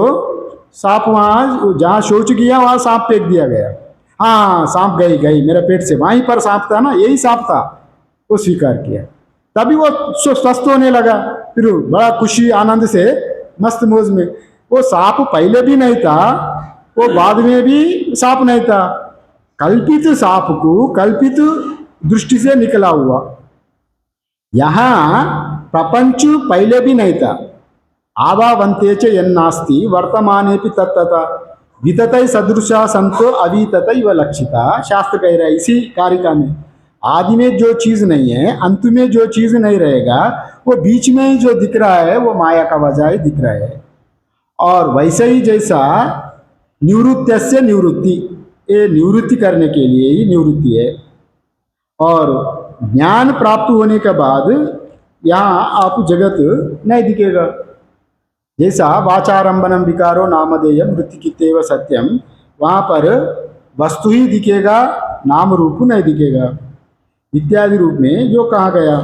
सांप, वहाँ जहाँ शौच किया वहाँ सांप फेंक दिया गया। हाँ सांप गई गई मेरे पेट से, वहीं पर सांप था ना, यही सांप था, वो स्वीकार किया। तभी वो स्वस्थ होने लगा, फिर बड़ा खुशी आनंद से मस्त मौज में। वो सांप पहले भी नहीं था, वो बाद में भी सांप नहीं था, कल्पित सांप को कल्पित दृष्टि से निकला हुआ। यहाँ प्रपंच पहले भी नहीं था। आवावंते च यन्नास्ति वर्तमानेपि तत्तथा विततै सदृशा संतो अविततैव लक्षिता। शास्त्र कह रहा है इसी कारिका में, आदि में जो चीज नहीं है, अंत में जो चीज नहीं रहेगा, वो बीच में ही जो दिख रहा है वो माया का वजह ही दिख रहा है। और वैसे ही जैसा निवृत्तस्य निवृत्ति, ये निवृत्ति करने के लिए ही निवृत्ति है। और ज्ञान प्राप्त होने के बाद यहाँ आप जगत नहीं दिखेगा। जैसा वाचारंभनम विकारो नामधेयम मृत्युकितेव सत्यम, वहाँ पर वस्तु ही दिखेगा, नाम रूप नहीं दिखेगा, इत्यादि रूप में जो कहा गया।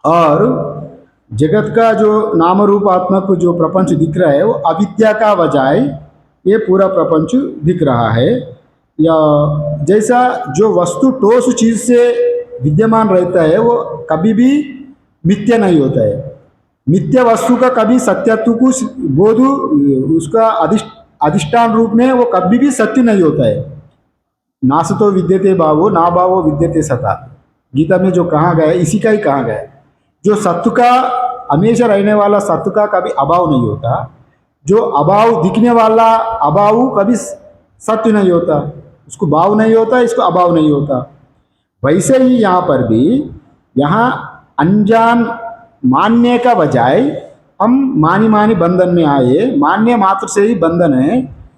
और जगत का जो नाम रूपात्मक जो प्रपंच दिख रहा है वो अविद्या का बजाय ये पूरा प्रपंच दिख रहा है। या जैसा जो वस्तु ठोस चीज से विद्यमान रहता है वो कभी भी मिथ्या नहीं होता है। मिथ्या वस्तु का कभी सत्यत्व को बोध, उसका अधिष्ठान रूप में वो कभी भी सत्य नहीं होता है। नासतो विद्यते भावो ना भावो विद्यते सता, गीता में जो कहा गया है इसी का ही कहा गया है। जो सत्य का हमेशा रहने वाला सत्य का कभी अभाव नहीं होता, जो अभाव दिखने वाला अभाव कभी सत्य नहीं होता, उसको भाव नहीं होता, इसको अभाव नहीं होता। वैसे ही यहाँ पर भी, यहाँ अनजान मानने का बजाय हम मानी मानी बंधन में आए, मान्य मात्र से ही बंधन है,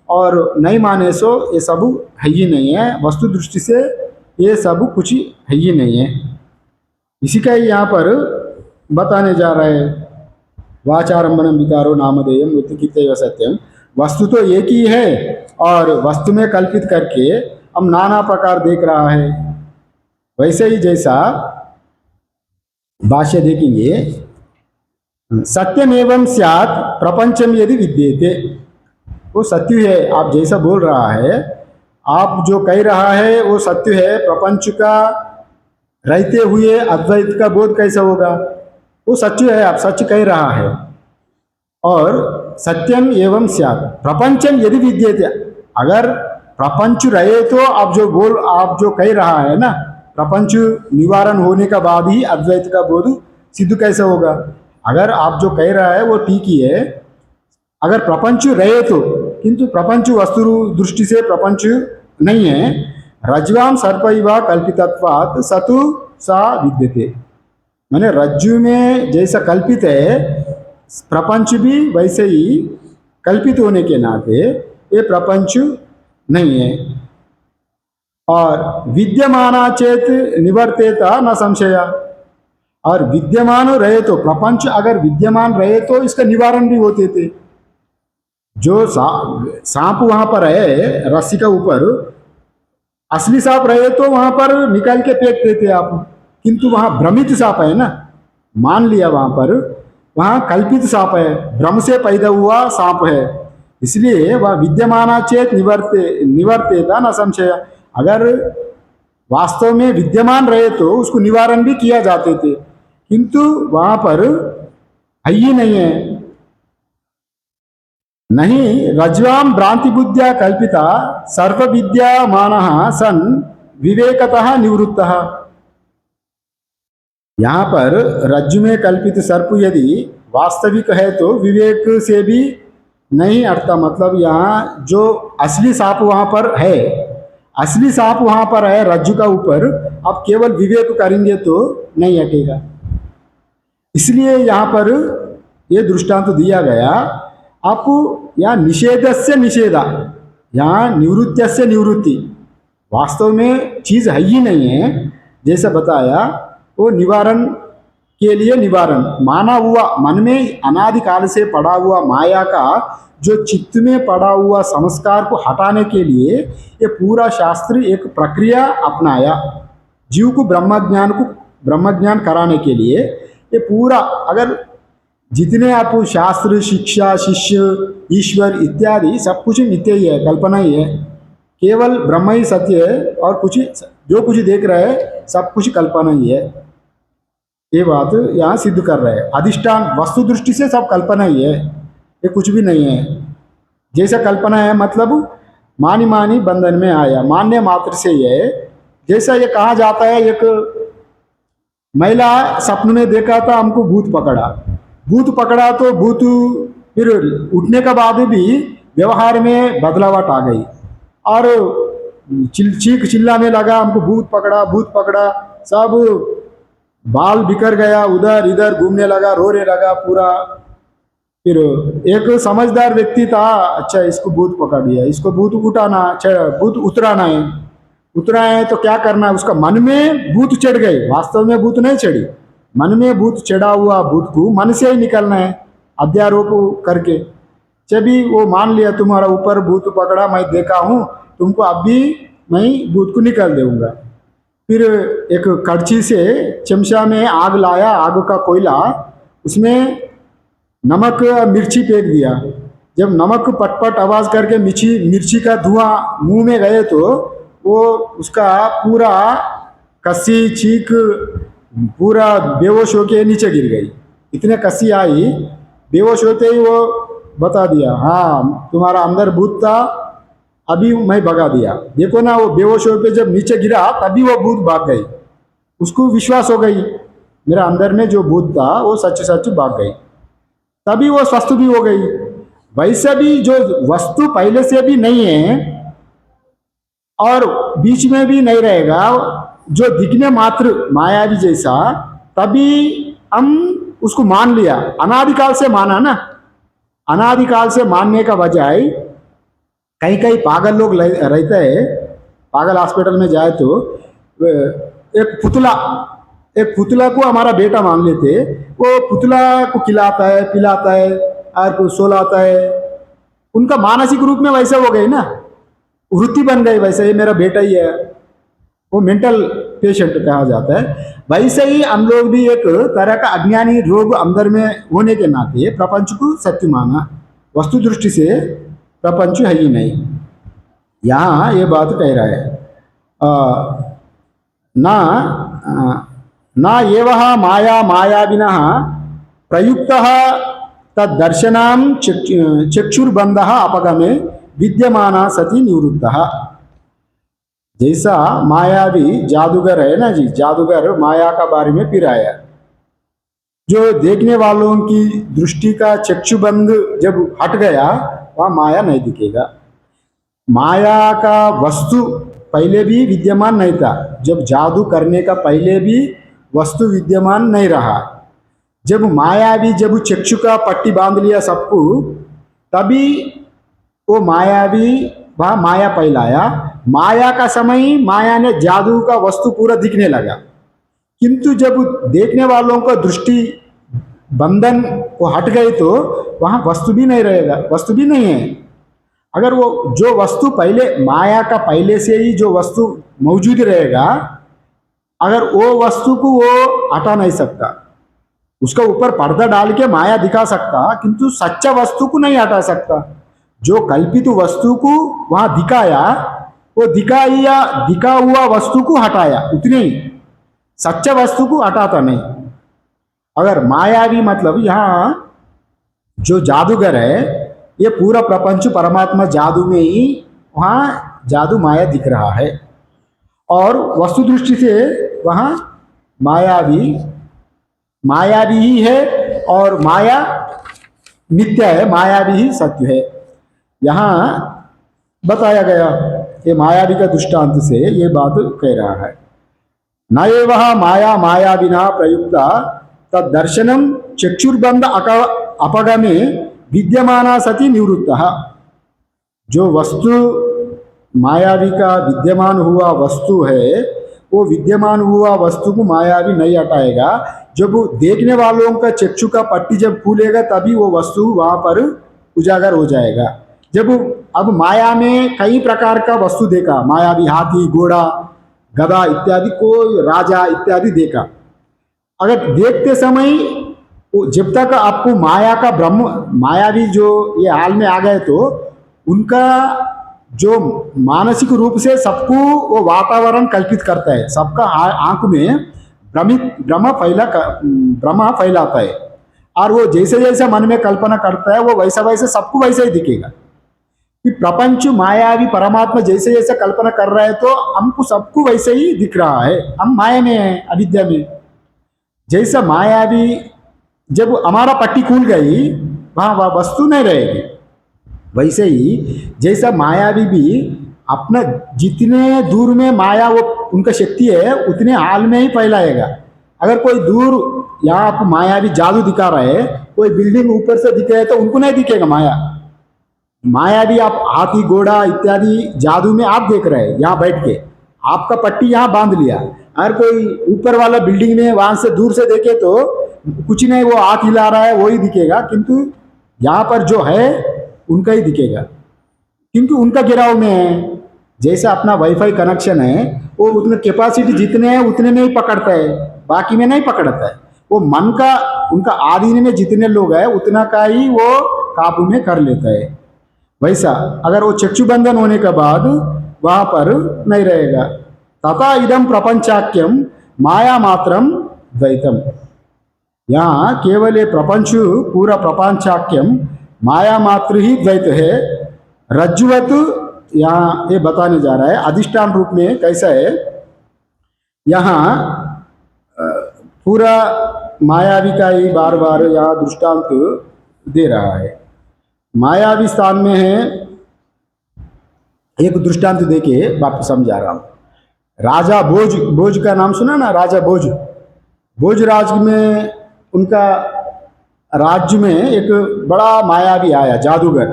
और नहीं माने सो ये सब है ही नहीं है, वस्तु दृष्टि से ये सब कुछ है ही नहीं है। इसी का ही यहाँ पर बताने जा रहे हैं। वाचारंभनम विकारो नामधेयम मृत्युकितेव सत्यम, वस्तु तो एक ही है और वस्तु में कल्पित करके हम नाना प्रकार देख रहा है। वैसे ही जैसा भाष्य देखेंगे, सत्यमेवं स्यात् प्रपंचम यदि विद्येते, वो सत्य है, आप जैसा बोल रहा है, आप जो कह रहा है वो सत्य है। प्रपंच का रहते हुए अद्वैत का बोध कैसा होगा? वो सत्य है, आप सच कह रहा है। और सत्यम एवं स्यात् प्रपंचम यदि विद्येते, अगर प्रपंच रहे तो आप जो कह रहा है ना, प्रपंच निवारण होने का बाद ही अद्वैत का बोध सिद्ध कैसे होगा? अगर आप जो कह रहा है वो ठीक ही है, अगर प्रपंच रहे तो, किंतु प्रपंच वस्तु दृष्टि से प्रपंच नहीं है। रज्ज्वाम सर्पैव कल्पितत्वात् सतु सा विद्यते, माने रज्जु में जैसा कल्पित है प्रपंच भी वैसे ही कल्पित होने के नाते ये प्रपंच नहीं है। और विद्यमाना चेत निवर्तेता न संशय, और विद्यमान रहे तो प्रपंच अगर विद्यमान रहे तो इसका निवारण भी होते थे। जो सांप वहां पर है रस्सी का ऊपर, असली सांप रहे तो वहां पर निकाल के फेंक देते आप, किंतु वहां भ्रमित सांप है ना, मान लिया वहां पर, वहां कल्पित सांप है, भ्रम से पैदा हुआ सांप है, इसलिए वह विद्यमाना चेत निवर्तेता न संशय, अगर वास्तव में विद्यमान रहे तो उसको निवारण भी किया जाते थे, किंतु वहां पर है ही नहीं है। नहीं रज्वाम भ्रांति बुद्धिया कल्पिता सर्व विद्यामानः सन विवेकतः निवृत्तः। यहाँ पर रज्जु में कल्पित सर्प यदि वास्तविक है तो विवेक से भी नहीं हटता, मतलब यहाँ जो असली सांप वहां पर है, असली सांप वहां पर है रज्जु का ऊपर, आप केवल विवेक करेंगे तो नहीं हटेगा। इसलिए यहाँ पर यह दृष्टांत दिया गया आपको, यहाँ निषेधस्य निषेधा, यहाँ निवृत्त्यस्य निवृत्ति, वास्तव में चीज है ही नहीं है जैसा बताया, वो निवारण के लिए निवारण माना हुआ, मन में अनादिकाल से पड़ा हुआ माया का जो चित्त में पड़ा हुआ संस्कार को हटाने के लिए ये पूरा शास्त्र एक प्रक्रिया अपनाया, जीव को ब्रह्मज्ञान कराने के लिए। ये पूरा अगर जितने आप शास्त्र शिक्षा शिष्य ईश्वर इत्यादि सब कुछ मिथ्य ही है, कल्पना ही है, केवल ब्रह्म ही सत्य है, और कुछ जो कुछ देख रहे हैं सब कुछ कल्पना ही है। ये बात यहाँ सिद्ध कर रहे हैं, अधिष्ठान वस्तु दृष्टि से सब कल्पना ही है, ये कुछ भी नहीं है। जैसा कल्पना है मतलब मानी मानी बंधन में आया, मान्य मात्र से ये, जैसा ये कहा जाता है, एक महिला सपन में देखा था हमको भूत पकड़ा तो भूत फिर उठने के बाद भी व्यवहार में बदलावट आ गई, और चीख चिल्लाने लगा हमको भूत पकड़ा, सब बाल बिखर गया, उधर इधर घूमने लगा, रोने लगा पूरा। फिर एक समझदार व्यक्ति था, अच्छा इसको भूत पकड़ लिया, इसको भूत भूत उतरा है तो क्या करना है, उसका मन में भूत चढ़ गई, वास्तव में भूत नहीं चढ़ी, मन में भूत चढ़ा हुआ भूत को मन से ही निकलना है अध्यारोप करके। जभी वो मान लिया तुम्हारा ऊपर भूत पकड़ा, मैं देखा हूँ, तुमको अभी मैं भूत को निकाल दूंगा। फिर एक कड़छी से चमचा में आग लाया, आग का कोयला, उसमें नमक मिर्ची फेंक दिया, जब नमक पटपट आवाज करके मिर्ची का धुआं मुंह में गए तो वो उसका पूरा कसी चीख पूरा बेहोश होके नीचे गिर गई। इतने कसी आई, बेहोश होते ही वो बता दिया, हाँ तुम्हारा अंदर भूत था, अभी मैं भगा दिया। देखो ना, वो बेहोश होके जब नीचे गिरा तभी वो भूत भाग गई, उसको विश्वास हो गई मेरा अंदर में जो भूत था वो सच सच भाग गई, तभी वो स्वस्थ भी हो गई। वैसे भी जो वस्तु पहले से भी नहीं है और बीच में भी नहीं रहेगा, जो दिखने मात्र मायावी जैसा, तभी हम उसको मान लिया, अनादिकाल से माना ना। अनादिकाल से मानने का बजाय कहीं कहीं पागल लोग रहते हैं, पागल हॉस्पिटल में जाए तो एक पुतला को हमारा बेटा मान लेते, वो पुतला को खिलाता है पिलाता है और सोलाता है, उनका मानसिक रूप में वैसे हो गई ना, वृत्ति बन गई, वैसे ही मेरा बेटा ही है, वो मेंटल पेशेंट कहा जाता है। वैसे ही हम लोग भी एक तरह का अज्ञानी रोग अंदर में होने के नाते प्रपंच को सत्य माना, वस्तु दृष्टि से प्रपंच है ही नहीं। यहाँ ये बात कह रहा है, ना एवह माया मायाविनः प्रयुक्तः तद्दर्शनां चक्षुर्बन्धः अपगमे विद्यमाना सति निवृत्तः। जैसा मायावी जादूगर है ना जी, जादूगर माया का बारे में फिर आया, जो देखने वालों की दृष्टि का चक्षुबंध जब हट गया वह माया नहीं दिखेगा। माया का वस्तु पहले भी विद्यमान नहीं था, जब जादू करने का पहले भी वस्तु विद्यमान नहीं रहा। जब मायावी जब चक्षु का पट्टी बांध लिया सबको, तभी वो मायावी वहाँ माया फैलाया। माया का समय ही माया ने जादू का वस्तु पूरा दिखने लगा। किंतु जब देखने वालों का दृष्टि बंधन वो हट गई तो वहाँ वस्तु भी नहीं रहेगा, वस्तु भी नहीं है। अगर वो जो वस्तु पहले माया का पहले से ही जो वस्तु मौजूद रहेगा, अगर वो वस्तु को वो हटा नहीं सकता। उसका ऊपर पर्दा डाल के माया दिखा सकता, किंतु सच्चा वस्तु को नहीं हटा सकता। जो कल्पित वस्तु को वहां दिखाया, वो दिखा हुआ वस्तु को हटाया, उतने ही। सच्चा वस्तु को हटाता नहीं। अगर मायावी मतलब यहाँ जो जादूगर है, ये पूरा प्रपंच परमात्मा जादू में ही वहाँ जादू माया दिख रहा है। और वस्तु दृष्टि से वहाँ मायावी मायावी ही है और माया मिथ्या है, मायावी ही सत्य है। यहाँ बताया गया ये मायावी का दृष्टांत से ये बात कह रहा है। न एवं माया मायाविना प्रयुक्ता तदर्शनम चक्षुर्बंध अपगमे विद्यमाना सती निवृत्तः। जो वस्तु मायावी का विद्यमान हुआ वस्तु है, वो विद्यमान हुआ वस्तु को मायावी नहीं हटाएगा। जब देखने वालों का चक्षु का पट्टी जब खुलेगा तभी वो वस्तु वहाँ पर उजागर हो जाएगा। जब अब माया में कई प्रकार का वस्तु देखा, मायावी हाथी, घोड़ा, गधा इत्यादि, कोई राजा इत्यादि देखा। अगर देखते समय जब तक आपको माया का ब्रह्म मायावी जो ये हाल में आ गए तो उनका जो मानसिक रूप से सबको वो वातावरण कल्पित करता है। सबका आंख में भ्रम फैलाता है। और वो जैसे जैसे मन में कल्पना करता है वो वैसा वैसे सबको वैसा ही दिखेगा कि प्रपंच मायावी परमात्मा जैसे जैसे कल्पना कर रहा है तो हमको सबको वैसे ही दिख रहा है। हम माया में हैं, अविद्या में। जैसा मायावी जब हमारा पट्टी खुल गई वहाँ वह वस्तु नहीं रहेगी, वैसे ही जैसा मायावी भी अपना जितने दूर में माया वो उनका शक्ति है उतने हाल में ही फैलाएगा। अगर कोई दूर यहाँ आपको मायावी जादू दिखा रहा है, कोई बिल्डिंग ऊपर से दिखे है तो उनको नहीं दिखेगा माया। मायावी आप हाथी, घोड़ा इत्यादि जादू में आप देख रहे हैं यहाँ बैठ के, आपका पट्टी यहाँ बांध लिया। अगर कोई ऊपर वाला बिल्डिंग में वहां से दूर से देखे तो कुछ नहीं, वो हाथ हिला रहा है वही दिखेगा, किंतु यहाँ पर जो है उनका ही दिखेगा क्योंकि उनका गिराव में है। जैसे अपना वाईफाई कनेक्शन है वो उतने कैपेसिटी जितने हैं उतने में ही पकड़ता है, बाकी में नहीं पकड़ता है। वो मन का उनका आधीन में जितने लोग हैं उतना का ही वो काबू में कर लेता है। वैसा अगर वो चक्षु बंधन होने के बाद वहां पर नहीं रहेगा। तथा इदम प्रपंचाख्यम माया मात्रम द्वैतम। यहाँ केवल ये प्रपंच पूरा प्रपंचाख्यम माया मात्र ही द्वैत है। रज्जुवत यहाँ ये बताने जा रहा है अधिष्ठान रूप में कैसा है। यहाँ पूरा मायावी का ही बार बार यहाँ दृष्टांत दे रहा है। मायावी स्थान में है, एक दृष्टांत देके वापस समझा रहा हूँ। राजा भोज, भोज का नाम सुना ना, राजा भोज। भोज राज में उनका राज्य में एक बड़ा मायावी आया, जादूगर।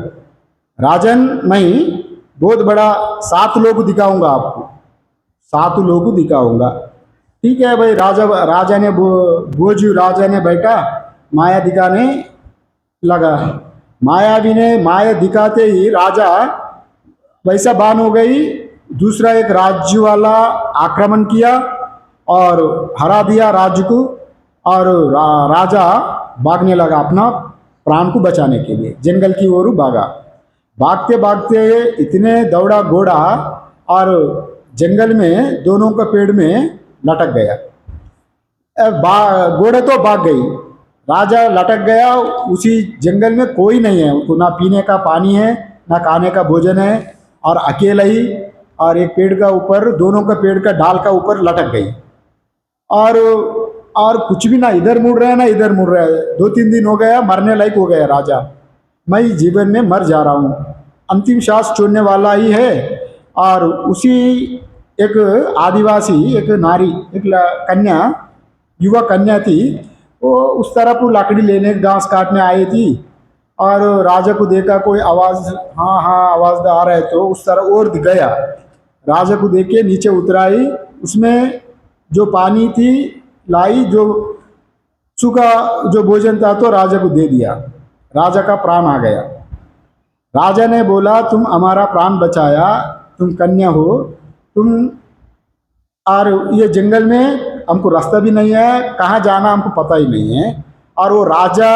राजन मैं बहुत बड़ा 7 लोग दिखाऊंगा आपको, 7 लोग दिखाऊंगा। ठीक है भाई, राजा ने भोज राजा ने बैठा माया दिखाने लगा। मायावी ने माया दिखाते ही राजा वैसा बान हो गई। दूसरा एक राज्य वाला आक्रमण किया और हरा दिया राज्य को, और राजा भागने लगा अपना प्राण को बचाने के लिए, जंगल की ओर भागा। भागते भागते इतने दौड़ा घोड़ा और जंगल में दोनों का पेड़ में लटक गया। घोड़े तो भाग गई, राजा लटक गया। उसी जंगल में कोई नहीं है, उनको ना पीने का पानी है ना खाने का भोजन है, और अकेला ही और एक पेड़ का ऊपर, दोनों का पेड़ का डाल का ऊपर लटक गई। और कुछ भी ना इधर मुड़ रहा है ना इधर मुड़ रहा है। 2-3 दिन हो गया, मरने लायक हो गया राजा। मैं जीवन में मर जा रहा हूँ, अंतिम सांस छोड़ने वाला ही है। और उसी एक आदिवासी, एक नारी, एक कन्या, युवा कन्या थी, वो उस तरफ लकड़ी लेने घास काटने आई थी। और राजा को देखा कोई आवाज़, हाँ हाँ आवाज़ आ रहा है, तो उस तरह और गया। राजा को देख के नीचे उतराई, उसमें जो पानी थी लाई, जो सूखा जो भोजन था तो राजा को दे दिया। राजा का प्राण आ गया। राजा ने बोला तुम हमारा प्राण बचाया, तुम कन्या हो, तुम, और ये जंगल में हमको रास्ता भी नहीं है, कहाँ जाना हमको पता ही नहीं है। और वो राजा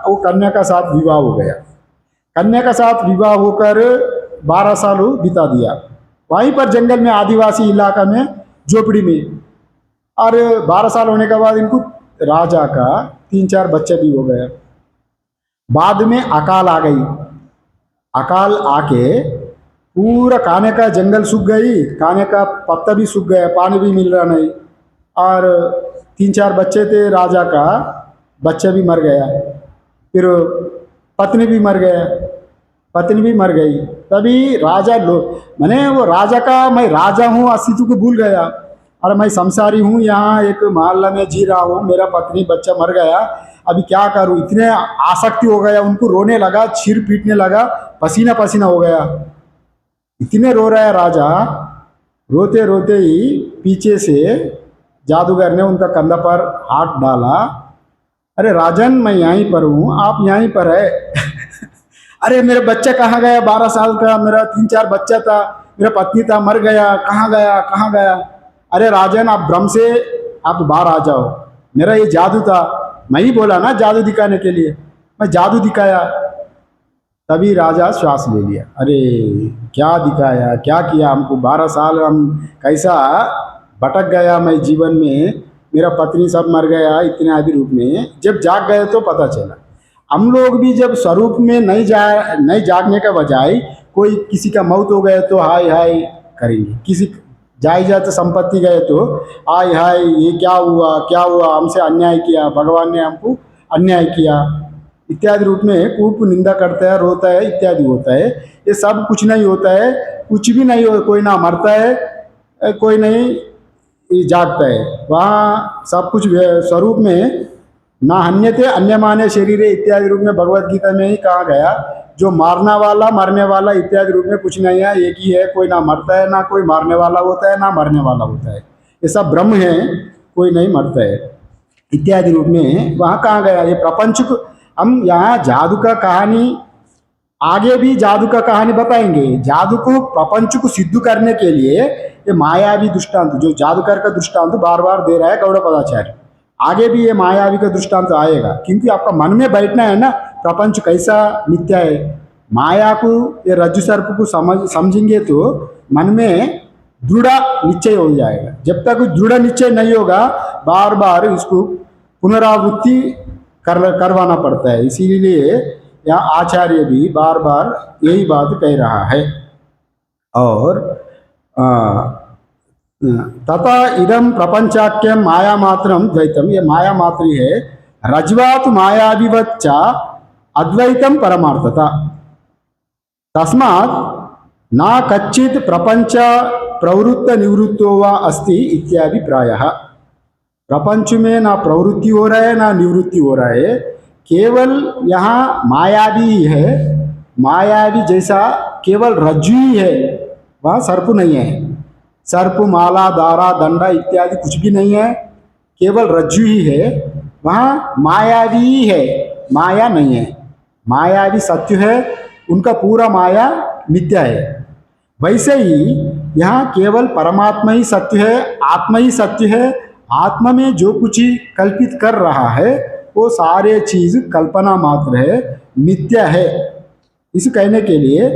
वो कन्या का साथ विवाह हो गया। कन्या का साथ विवाह होकर 12 साल वो बिता दिया वहीं पर जंगल में, आदिवासी इलाका में, झोपड़ी में। और 12 साल होने के बाद इनको राजा का 3-4 बच्चे भी हो गए। बाद में अकाल आ गई। अकाल आके पूरा खाने का जंगल सूख गई, खाने का पत्ता भी सूख गया, पानी भी मिल रहा नहीं। और 3-4 बच्चे थे राजा का, बच्चा भी मर गया। फिर पत्नी भी मर गया, पत्नी भी मर गई। तभी राजा मैंने वो राजा का, मैं राजा हूँ अस्तित्व को भूल गया, और मैं संसारी हूँ, यहाँ एक मोहल्ला में जी रहा हूँ, मेरा पत्नी बच्चा मर गया, अभी क्या करूँ। इतने आसक्ति हो गया उनको, रोने लगा, सिर पीटने लगा, पसीना पसीना हो गया। इतने रो रहा है राजा। रोते रोते ही पीछे से जादूगर ने उनका कंधा पर हाथ डाला। अरे राजन, मैं यहीं पर हूँ, आप यहीं पर है। अरे मेरा बच्चा कहाँ गया, 12 साल का मेरा 3-4 बच्चा था, मेरा पत्नी था, मर गया, कहाँ गया कहाँ गया। अरे राजन, आप भ्रम से आप बाहर आ जाओ, मेरा ये जादू था, मैं ही बोला ना जादू दिखाने के लिए, मैं जादू दिखाया। तभी राजा श्वास ले लिया। अरे क्या दिखाया, क्या किया हमको, 12 साल हम कैसा भटक गया मैं जीवन में, मेरा पत्नी सब मर गया इतने आदि रूप में। जब जाग गए तो पता चला। हम लोग भी जब स्वरूप में नहीं जागने का बजाय, कोई किसी का मौत हो गया तो हाय हाय करेंगे, किसी जायदाद संपत्ति गए तो हाय हाय ये क्या हुआ क्या हुआ, हमसे अन्याय किया, भगवान ने हमको अन्याय किया इत्यादि रूप में खूब निंदा करता है, रोता है, इत्यादि होता है। ये सब कुछ नहीं होता है, कुछ भी नहीं हो, कोई ना मरता है, कोई नहीं ये जागता है। वहाँ सब कुछ स्वरूप में ना हन्यते अन्यमाने शरीर इत्यादि रूप में भगवत गीता में ही कहा गया। जो मारना वाला मरने वाला इत्यादि रूप में कुछ नहीं है, एक ही है, कोई ना मरता है, ना कोई मारने वाला होता है, ना मरने वाला होता है, ये सब ब्रह्म है, कोई नहीं मरता है इत्यादि रूप में वहाँ कहा गया। ये प्रपंच को हम यहाँ जादू का कहानी, आगे भी जादू का कहानी बताएंगे। जादू को प्रपंच को सिद्ध करने के लिए ये मायावी दृष्टांत, जो जादूकर का दृष्टांत बार बार दे रहा है गौड़पदाचार्य, आगे भी ये मायावी का दृष्टांत आएगा, क्योंकि आपका मन में बैठना है ना प्रपंच कैसा मिथ्या है। माया को, ये रज्जु सर्प को समझेंगे तो मन में दृढ़ निश्चय हो जाएगा। जब तक दृढ़ निश्चय नहीं होगा, बार बार इसको पुनरावृत्ति करवाना पड़ता है। इसीलिए यहाँ आचार्य भी बार बार यही बात कह रहा है। और तथा इदम प्रपंचाख्यम माया मात्रम द्वैतम, ये माया मात्र ही है। रज्वात मायाविवच्च अद्वैतम परमार्थता, तस्मात् ना कच्चित प्रपंच प्रवृत्त निवृत्तो वा अस्ति इत्यादि प्रायः। प्रपंच में ना प्रवृत्ति हो रहा है ना निवृत्ति हो रहा है, केवल यहाँ मायावी ही है। मायावी जैसा केवल रज्जु ही है, वहाँ सर्प नहीं है। सर्प, माला, दारा, दंडा इत्यादि कुछ भी नहीं है, केवल रज्जु ही है। वहाँ मायावी ही है, माया नहीं है। मायावी सत्य है, उनका पूरा माया मिथ्या है। वैसे ही यहाँ केवल परमात्मा ही सत्य है, आत्मा ही सत्य है। आत्मा में जो कुछ ही कल्पित कर रहा है वो सारे चीज कल्पना मात्र है, मिथ्या है। इस कहने के लिए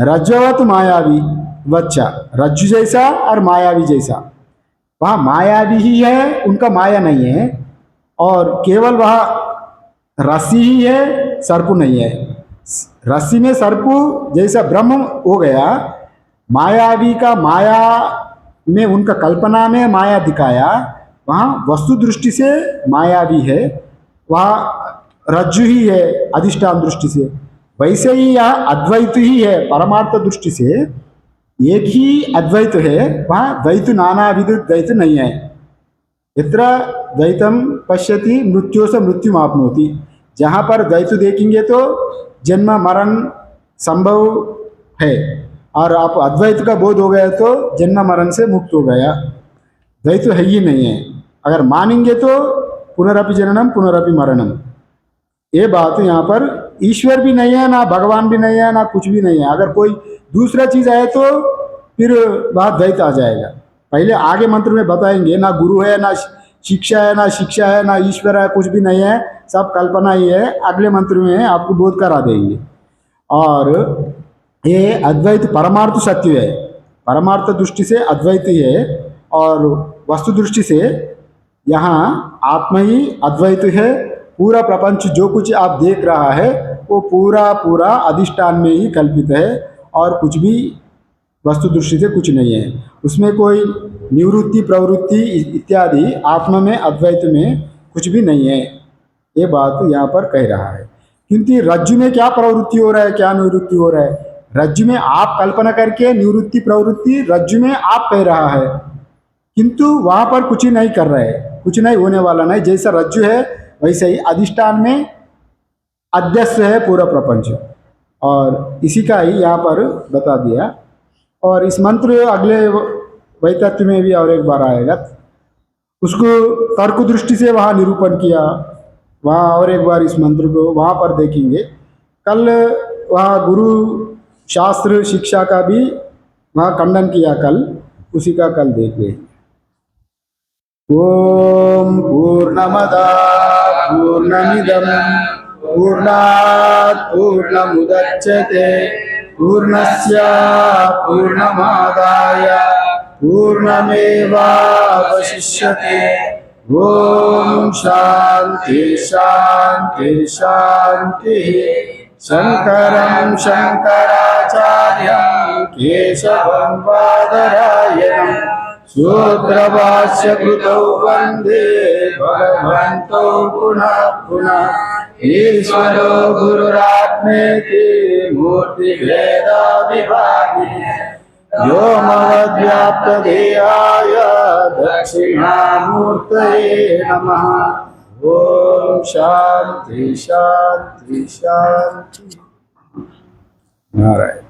रज्जवत मायावी वच्चा, रज्जु जैसा और मायावी जैसा, वहाँ मायावी ही है, उनका माया नहीं है। और केवल वह रस्सी ही है, सर्प नहीं है। रस्सी में सर्प जैसा ब्रह्म हो गया, मायावी का माया में, उनका कल्पना में माया दिखाया, वहाँ वस्तु दृष्टि से मायावी है, वहाँ रज्जु ही है अधिष्ठान दृष्टि से। वैसे ही यहाँ अद्वैत ही है, परमार्थ दृष्टि से एक ही अद्वैत है, वहाँ द्वैत नानाविध द्वैत नहीं है। यत्र द्वैतम पश्यति मृत्योस मृत्युमाप्नोति, जहाँ पर द्वैत देखेंगे तो जन्म मरण संभव है, और आप अद्वैत का बोध हो गया तो जन्म मरण से मुक्त हो गया, द्वैत है ही नहीं है। अगर मानेंगे तो पुनरपि जननम पुनरपि मरणम, ये बात यहाँ पर ईश्वर भी नहीं है, ना भगवान भी नहीं है, ना कुछ भी नहीं है। अगर कोई दूसरा चीज है तो फिर बात द्वैत आ जाएगा। पहले आगे मंत्र में बताएंगे, ना गुरु है, ना शिक्षा है, ना शिक्षा है, ना ईश्वर है, कुछ भी नहीं है, सब कल्पना ही है। अगले मंत्र में आपको बोध करा देंगे। और ये अद्वैत परमार्थ सत्य है, परमार्थ दृष्टि से अद्वैत ही है, और वस्तु दृष्टि से यहाँ आत्मा ही अद्वैत है। पूरा प्रपंच जो कुछ आप देख रहा है वो पूरा पूरा अधिष्ठान में ही कल्पित है, और कुछ भी वस्तु दृष्टि से कुछ नहीं है। उसमें कोई निवृत्ति प्रवृत्ति इत्यादि आत्मा में अद्वैत में कुछ भी नहीं है, ये बात यहाँ पर कह रहा है। क्योंकि रज्जु में क्या प्रवृत्ति हो रहा है, क्या निवृत्ति हो रहा है? रज्जु में आप कल्पना करके निवृत्ति प्रवृत्ति रज्जु में आप कह रहा है, किंतु वहां पर कुछ ही नहीं कर रहे हैं, कुछ नहीं होने वाला नहीं। जैसा रज्जु है वैसे ही अधिष्ठान में अध्यस्त है पूरा प्रपंच, और इसी का ही यहाँ पर बता दिया। और इस मंत्र अगले वैतत्य में भी और एक बार आएगा, उसको तर्क दृष्टि से वहाँ निरूपण किया, वहाँ और एक बार इस मंत्र को वहाँ पर देखेंगे। कल वहाँ गुरु शास्त्र शिक्षा का भी वहाँ खंडन किया, कल उसी का कल देखेंगे। ओम पूर्णमदा पूर्णमिदं पूर्णात् पूर्णमुदच्यते पूर्णस्य पूर्णमादाय पूर्णमेवावशिष्यते। ओम शांति शांति शांति। शंकरं शंकराचार्यं केशवं बादरायणं सूत्रभाष्यकृतौ वन्दे भगवन्तौ पुनः पुनः। ईश्वरो गुरुरात्मेति मूर्तिभेदविभागिने व्योमवद्व्याप्तदेहाय दक्षिणामूर्तये नमः। ओम शांति शांति शांति। नारायण।